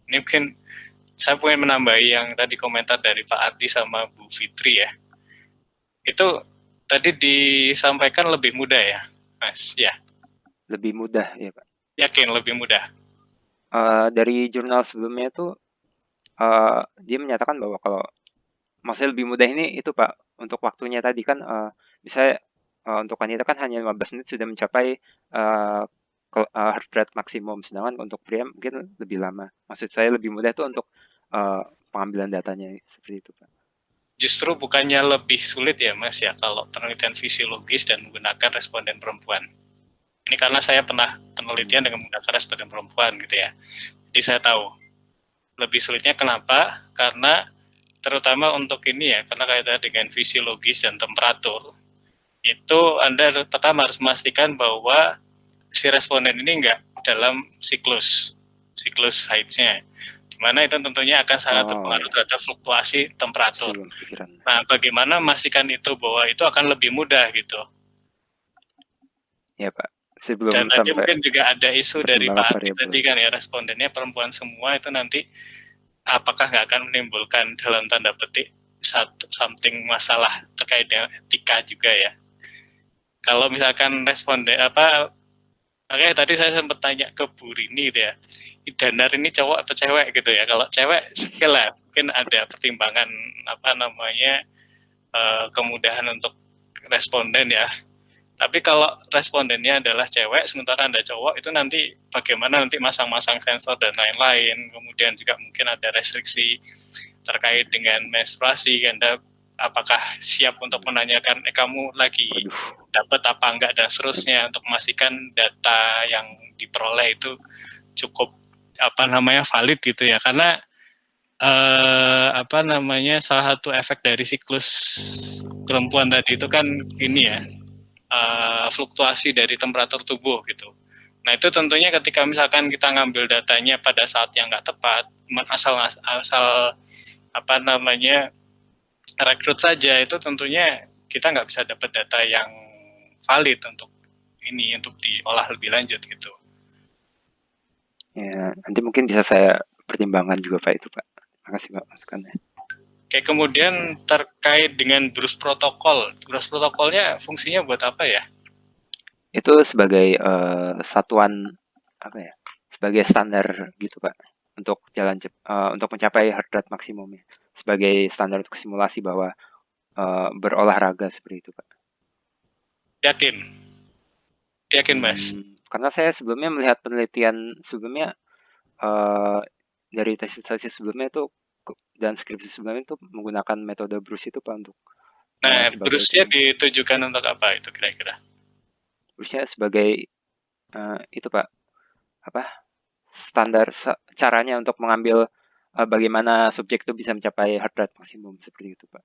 Ini mungkin saya pengen menambahi yang tadi komentar dari Pak Ardi sama Bu Fitri ya. Itu tadi disampaikan lebih mudah ya, Mas? Ya. Lebih mudah ya Pak. Yakin lebih mudah? Dari jurnal sebelumnya itu dia menyatakan bahwa kalau maksudnya lebih mudah ini itu Pak, untuk waktunya tadi kan misalnya untuk wanita kan hanya 15 menit sudah mencapai heart rate maksimum, sedangkan untuk pria mungkin lebih lama. Maksud saya lebih mudah itu untuk pengambilan datanya seperti itu Pak. Justru bukannya lebih sulit ya Mas ya kalau penelitian fisiologis dan menggunakan responden perempuan. Ini karena saya pernah penelitian dengan menggunakan responden perempuan gitu ya. Jadi saya tahu lebih sulitnya kenapa? Karena terutama untuk ini ya, karena kaitannya dengan fisiologis dan temperatur, itu Anda pertama harus memastikan bahwa si responden ini enggak dalam siklus haidnya, di mana itu tentunya akan sangat terpengaruh terhadap fluktuasi temperatur. Nah, bagaimana memastikan itu bahwa itu akan lebih mudah gitu? Ya Pak, sebelum dan tadi mungkin juga ada isu dari Pak Ardi tadi kan ya, respondennya perempuan semua itu nanti apakah nggak akan menimbulkan dalam tanda petik something masalah terkait dengan etika juga ya. Kalau misalkan responden makanya tadi saya sempat tanya ke Bu Rini gitu ya, Danar ini cowok atau cewek gitu ya. Kalau cewek skill lah, mungkin ada pertimbangan kemudahan untuk responden ya. Tapi kalau respondennya adalah cewek, sementara Anda cowok, itu nanti bagaimana nanti masang-masang sensor dan lain-lain. Kemudian juga mungkin ada restriksi terkait dengan menstruasi. Anda apakah siap untuk menanyakan, kamu lagi dapat apa enggak, dan seterusnya, untuk memastikan data yang diperoleh itu cukup valid gitu ya. Karena salah satu efek dari siklus perempuan tadi itu kan ini ya, fluktuasi dari temperatur tubuh gitu. Nah itu tentunya ketika misalkan kita ngambil datanya pada saat yang nggak tepat, asal rekrut saja, itu tentunya kita nggak bisa dapat data yang valid untuk diolah lebih lanjut gitu. Ya, nanti mungkin bisa saya pertimbangkan juga Pak itu Pak. Makasih Pak masukannya. Oke, kemudian terkait dengan BRUS protokol. BRUS protokolnya fungsinya buat apa ya? Itu sebagai satuan sebagai standar gitu Pak, untuk untuk mencapai heart rate maksimumnya, sebagai standar untuk simulasi bahwa berolahraga seperti itu Pak. Yakin Mas? Karena saya sebelumnya melihat penelitian sebelumnya dari tesis-tesis sebelumnya itu dan skripsi sebelumnya itu menggunakan metode Bruce itu Pak untuk Nah, sebagai Bruce-nya itu. ditujukan untuk apa itu kira-kira? Bruce-nya sebagai itu Pak, apa standar caranya untuk mengambil bagaimana subjek itu bisa mencapai heart rate maksimum seperti itu Pak.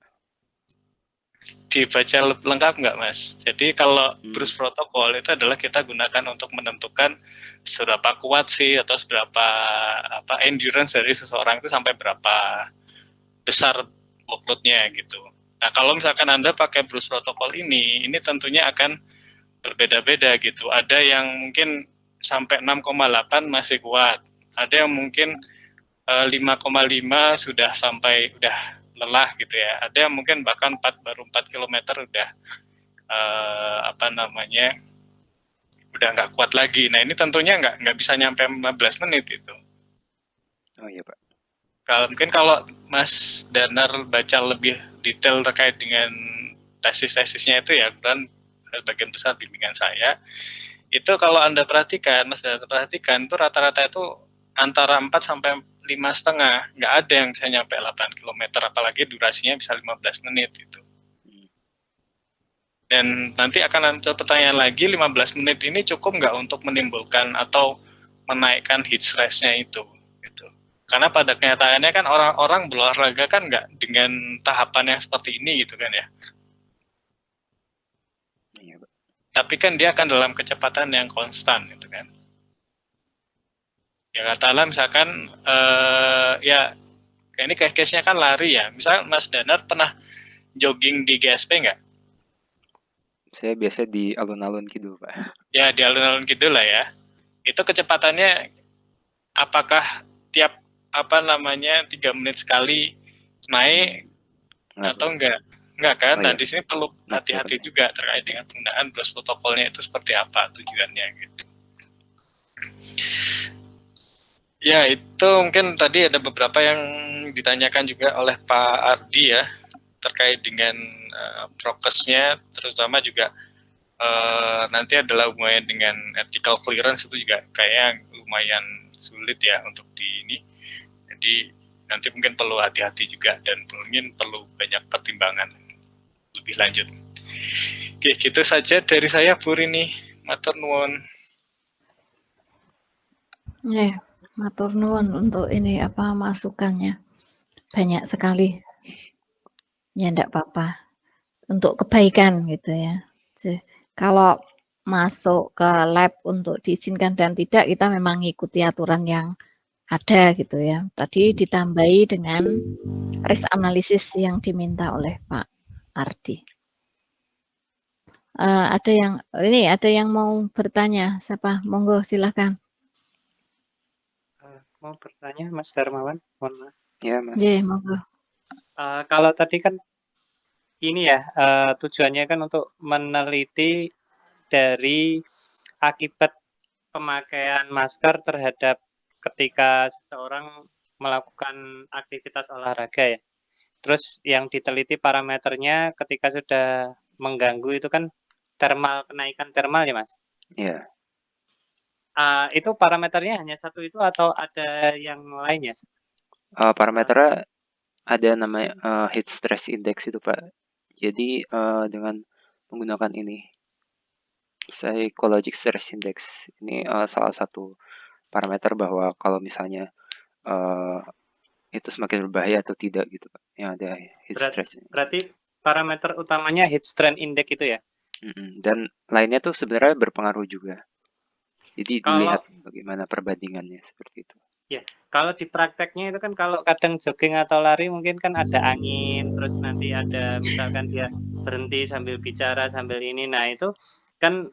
Dibaca lengkap nggak Mas? Jadi kalau Bruce Protocol itu adalah kita gunakan untuk menentukan seberapa kuat sih atau seberapa endurance dari seseorang itu sampai berapa besar workload-nya gitu. Nah kalau misalkan Anda pakai Bruce Protocol ini tentunya akan berbeda-beda gitu. Ada yang mungkin sampai 6,8 masih kuat. Ada yang mungkin 5,5 sudah sampai udah lelah gitu ya. Ada yang mungkin bahkan baru 4 km udah udah nggak kuat lagi. Nah ini tentunya nggak bisa nyampe 15 menit gitu. Oh iya Pak. Mungkin kalau Mas Danar baca lebih detail terkait dengan tesis-tesisnya itu ya, dan bagian besar bimbingan saya, itu kalau Anda perhatikan, Mas Danar perhatikan, itu rata-rata itu antara 4 sampai 5,5, nggak ada yang bisa nyampe 8 km, apalagi durasinya bisa 15 menit gitu. Dan nanti akan ada pertanyaan lagi, 15 menit ini cukup nggak untuk menimbulkan atau menaikkan heat stress-nya itu? Gitu. Karena pada kenyataannya kan orang-orang berolahraga kan nggak dengan tahapan yang seperti ini gitu kan ya. Iya, Pak. Tapi kan dia akan dalam kecepatan yang konstan gitu kan. Ya katakanlah misalkan ya ini case-nya kan lari ya. Misal Mas Danar pernah jogging di GSP nggak? Saya biasa di alun-alun gitu Pak. Ya di alun-alun gitu lah ya. Itu kecepatannya apakah tiap 3 menit sekali naik atau enggak? Enggak kan? Nah di sini perlu hati-hati juga terkait dengan penggunaan Bruce protokolnya itu seperti apa tujuannya gitu. Ya itu mungkin tadi ada beberapa yang ditanyakan juga oleh Pak Ardi ya terkait dengan prokesnya, terutama juga nanti adalah hubungannya dengan ethical clearance itu juga kayaknya lumayan sulit ya untuk di ini. Jadi nanti mungkin perlu hati-hati juga dan mungkin perlu banyak pertimbangan lebih lanjut. Oke, gitu saja dari saya Bu Rini. Matur nuwun. Matur nuwun untuk ini masukannya. Banyak sekali. Ya enggak apa-apa. Untuk kebaikan gitu ya. Kalau masuk ke lab untuk diizinkan dan tidak, kita memang ngikuti aturan yang ada gitu ya. Tadi ditambahi dengan risk analisis yang diminta oleh Pak Ardi. Ada yang mau bertanya? Siapa? Monggo silakan. Mau bertanya Mas Darmawan, mohon maaf. Ya Mas. Ya, monggo. Kalau tadi kan ini ya tujuannya kan untuk meneliti dari akibat pemakaian masker terhadap ketika seseorang melakukan aktivitas olahraga ya. Terus yang diteliti parameternya ketika sudah mengganggu itu kan kenaikan termal ya Mas? Iya. Itu parameternya hanya satu itu atau ada yang lainnya? Parameternya ada namanya heat stress index itu Pak. Jadi dengan menggunakan ini psychological stress index ini salah satu parameter bahwa kalau misalnya itu semakin berbahaya atau tidak gitu Pak. Yang ada heat stress. Berarti parameter utamanya heat stress index itu ya? Dan lainnya tuh sebenarnya berpengaruh juga. Jadi dilihat bagaimana perbandingannya seperti itu. Ya, kalau di prakteknya itu kan kalau kadang jogging atau lari mungkin kan ada angin, terus nanti ada misalkan dia berhenti sambil bicara sambil ini, nah itu kan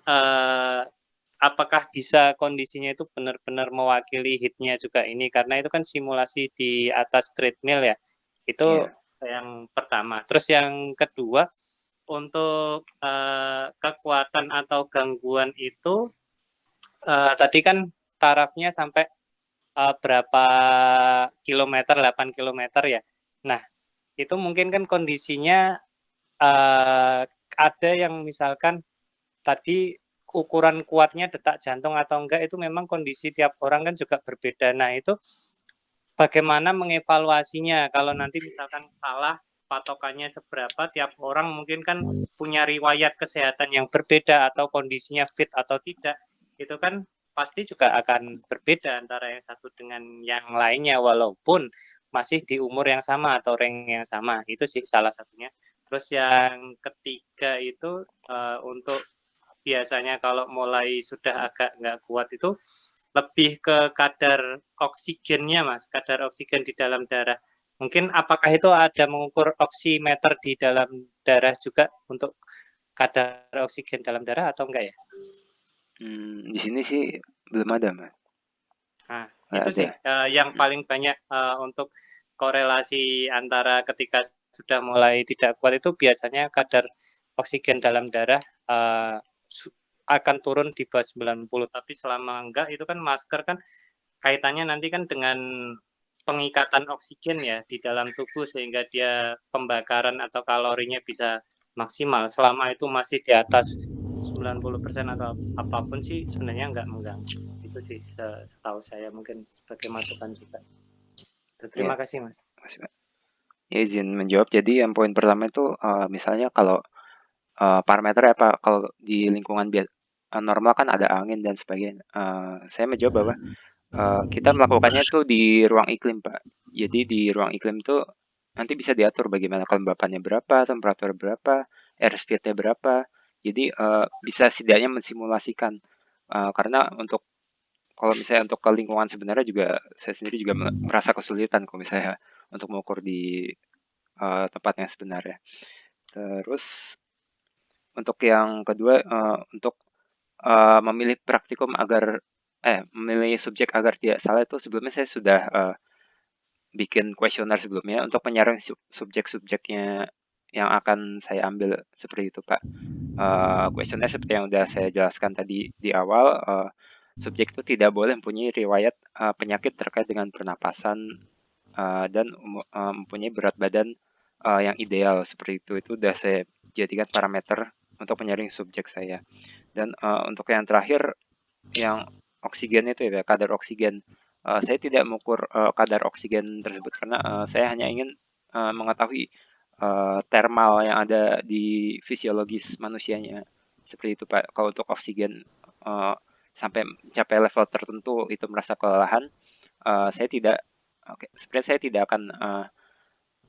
apakah bisa kondisinya itu benar-benar mewakili hitnya juga ini, karena itu kan simulasi di atas treadmill ya, itu yang pertama. Terus yang kedua, untuk kekuatan atau gangguan itu tadi kan tarafnya sampai berapa kilometer, 8 kilometer ya. Nah, itu mungkin kan kondisinya ada yang misalkan tadi ukuran kuatnya detak jantung atau enggak itu memang kondisi tiap orang kan juga berbeda. Nah, itu bagaimana mengevaluasinya kalau nanti misalkan salah patokannya seberapa, tiap orang mungkin kan punya riwayat kesehatan yang berbeda atau kondisinya fit atau tidak, itu kan pasti juga akan berbeda antara yang satu dengan yang lainnya walaupun masih di umur yang sama atau rank yang sama. Itu sih salah satunya. Terus yang ketiga itu untuk biasanya kalau mulai sudah agak nggak kuat itu lebih ke kadar oksigennya, Mas, kadar oksigen di dalam darah. Mungkin apakah itu ada mengukur oximeter di dalam darah juga untuk kadar oksigen dalam darah atau enggak ya? Di sini sih belum ada, Mas. Nah, Nggak itu ada. sih yang paling banyak untuk korelasi antara ketika sudah mulai tidak kuat itu biasanya kadar oksigen dalam darah akan turun di bawah 90, tapi selama enggak itu kan masker kan kaitannya nanti kan dengan pengikatan oksigen ya di dalam tubuh sehingga dia pembakaran atau kalorinya bisa maksimal. Selama itu masih di atas 90% atau apapun sih sebenarnya enggak mengganggu. Itu sih setahu saya mungkin sebagai masukan juga. Terima kasih, Mas. Makasih, Pak. Ya, izin menjawab. Jadi yang poin pertama itu misalnya kalau parameter apa kalau di lingkungan normal kan ada angin dan sebagainya. Saya menjawab bahwa kita melakukannya tuh di ruang iklim, Pak. Jadi di ruang iklim tuh nanti bisa diatur bagaimana kelembapannya berapa, temperatur berapa, airspeed-nya berapa. Jadi bisa setidaknya mensimulasikan. Karena untuk kalau misalnya untuk ke lingkungan sebenarnya juga saya sendiri juga merasa kesulitan kalau misalnya untuk mengukur di tempat yang sebenarnya. Terus untuk yang kedua untuk memilih praktikum agar memilih subjek agar tidak salah itu sebelumnya saya sudah bikin kuesioner sebelumnya untuk menyaring subjek-subjeknya yang akan saya ambil seperti itu, Pak. Kuesioner seperti yang sudah saya jelaskan tadi di awal, subjek itu tidak boleh mempunyai riwayat penyakit terkait dengan pernapasan dan mempunyai berat badan yang ideal seperti itu. Itu sudah saya jadikan parameter untuk menyaring subjek saya. Dan untuk yang terakhir, yang oksigen itu ya, kadar oksigen. Saya tidak mengukur kadar oksigen tersebut karena saya hanya ingin mengetahui thermal yang ada di fisiologis manusianya. Seperti itu, Pak. Kalau untuk oksigen sampai mencapai level tertentu itu merasa kelelahan, saya tidak sebenarnya saya tidak akan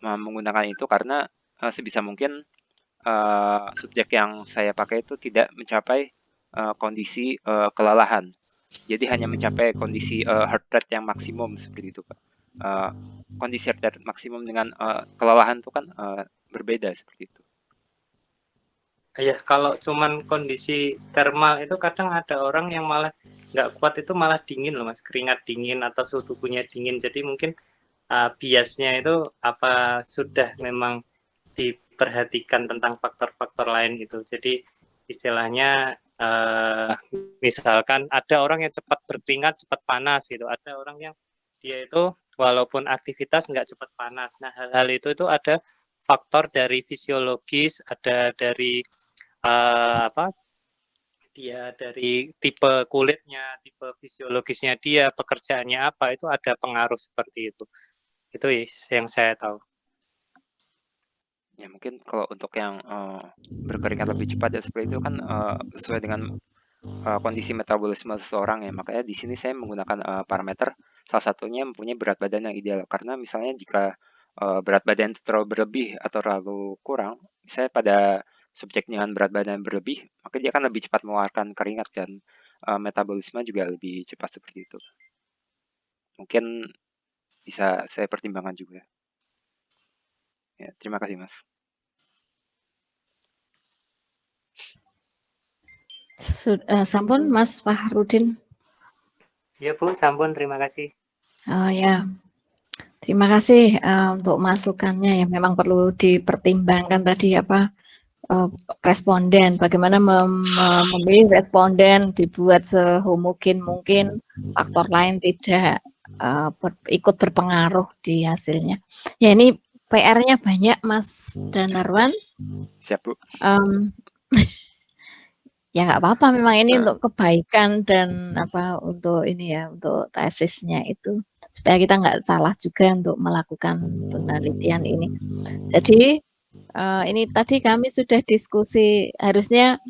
menggunakan itu karena sebisa mungkin subjek yang saya pakai itu tidak mencapai kondisi kelelahan. Jadi hanya mencapai kondisi heart rate yang maksimum seperti itu, Pak. Kondisi heart rate maksimum dengan kelelahan itu kan berbeda seperti itu. Ya, kalau cuman kondisi thermal itu kadang ada orang yang malah nggak kuat itu malah dingin loh, Mas, keringat dingin atau suhu tubuhnya dingin. Jadi mungkin biasnya itu apa sudah memang diperhatikan tentang faktor-faktor lain gitu. Jadi istilahnya misalkan ada orang yang cepat berkeringat, cepat panas gitu. Ada orang yang dia itu walaupun aktivitas nggak cepat panas. Nah, hal-hal itu ada faktor dari fisiologis, ada dari dia dari tipe kulitnya, tipe fisiologisnya dia, pekerjaannya apa, itu ada pengaruh seperti itu. Itu yang saya tahu. Ya mungkin kalau untuk yang berkeringat lebih cepat ya seperti itu kan sesuai dengan kondisi metabolisme seseorang ya. Makanya di sini saya menggunakan parameter salah satunya mempunyai berat badan yang ideal. Karena misalnya jika berat badan itu terlalu berlebih atau terlalu kurang, misalnya pada subjek dengan berat badan berlebih, maka dia akan lebih cepat mengeluarkan keringat dan metabolisme juga lebih cepat seperti itu. Mungkin bisa saya pertimbangkan juga. Ya, terima kasih, Mas. Sampun, Mas Fahrudin. Ya, Bu, sampun, terima kasih. Oh ya, terima kasih untuk masukannya ya. Memang perlu dipertimbangkan tadi apa responden, bagaimana memilih responden dibuat sehomogen mungkin, faktor lain tidak ikut berpengaruh di hasilnya. Ya ini PR-nya banyak, Mas Danarwan. Siap, Bu. Ya nggak apa-apa, memang ini Nah. untuk kebaikan dan apa, untuk ini ya, untuk tesisnya itu, supaya kita nggak salah juga untuk melakukan penelitian ini. Jadi, ini tadi kami sudah diskusi, harusnya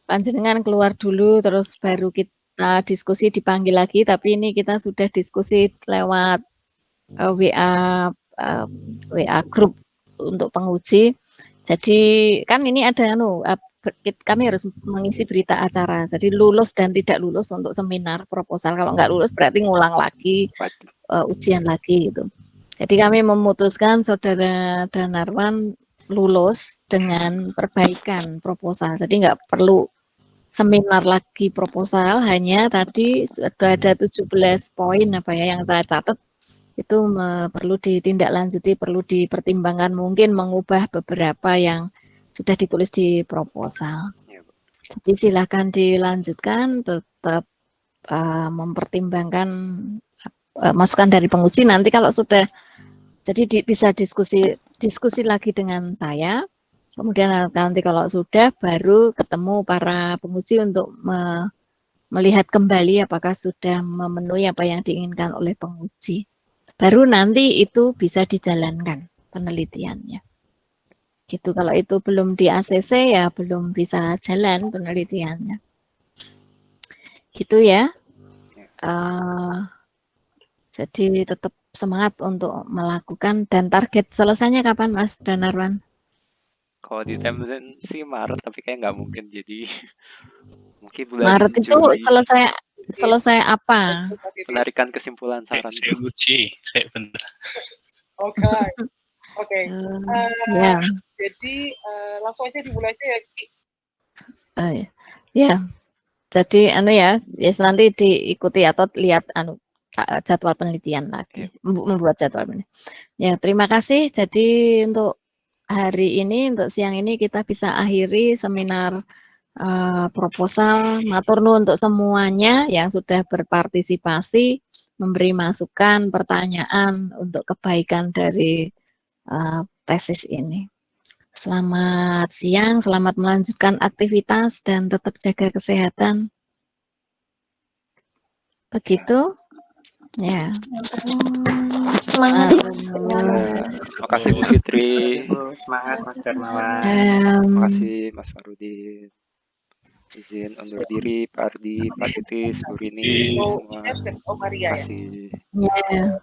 panjenengan keluar dulu, terus baru kita diskusi dipanggil lagi, tapi ini kita sudah diskusi lewat, WA grup untuk penguji. Jadi kan ini ada kami harus mengisi berita acara. Jadi lulus dan tidak lulus untuk seminar proposal. Kalau nggak lulus berarti ngulang lagi, ujian lagi gitu. Jadi kami memutuskan Saudara Danarwan lulus dengan perbaikan proposal. Jadi nggak perlu seminar lagi proposal, hanya tadi sudah ada 17 poin apa ya yang saya catat, itu perlu ditindaklanjuti, perlu dipertimbangkan, mungkin mengubah beberapa yang sudah ditulis di proposal. Jadi silakan dilanjutkan, tetap mempertimbangkan masukan dari penguji. Nanti kalau sudah, jadi bisa diskusi lagi dengan saya. Kemudian nanti kalau sudah, baru ketemu para penguji untuk melihat kembali apakah sudah memenuhi apa yang diinginkan oleh penguji. Baru nanti itu bisa dijalankan penelitiannya. Gitu, kalau itu belum di ACC ya belum bisa jalan penelitiannya. Gitu ya. Jadi tetap semangat untuk melakukan, dan target selesainya kapan Mas Danarwan? Kalau di timeline sih Maret, tapi kayak nggak mungkin, jadi mungkin bulan Maret itu Juli. selesai apa? Penarikan kesimpulan saran. Saya uji, saya bener. Oke. Ya. Jadi langsung aja dimulai aja ya, Ki. Ya. Jadi nanti diikuti atau lihat jadwal penelitian lagi, membuat jadwal penelitian. Ya, terima kasih. Jadi untuk hari ini, untuk siang ini kita bisa akhiri seminar proposal. Matur nuwun untuk semuanya yang sudah berpartisipasi, memberi masukan, pertanyaan untuk kebaikan dari tesis ini. Selamat siang, selamat melanjutkan aktivitas dan tetap jaga kesehatan. Begitu? Ya. Semangat. Terima kasih Bu Fitri. Semangat Mas Darmawan. Terima kasih Mas Farudin. Izin undur diri Pak Ardi, Pak Titis, Bu Rini, semua. Terima kasih. Ya.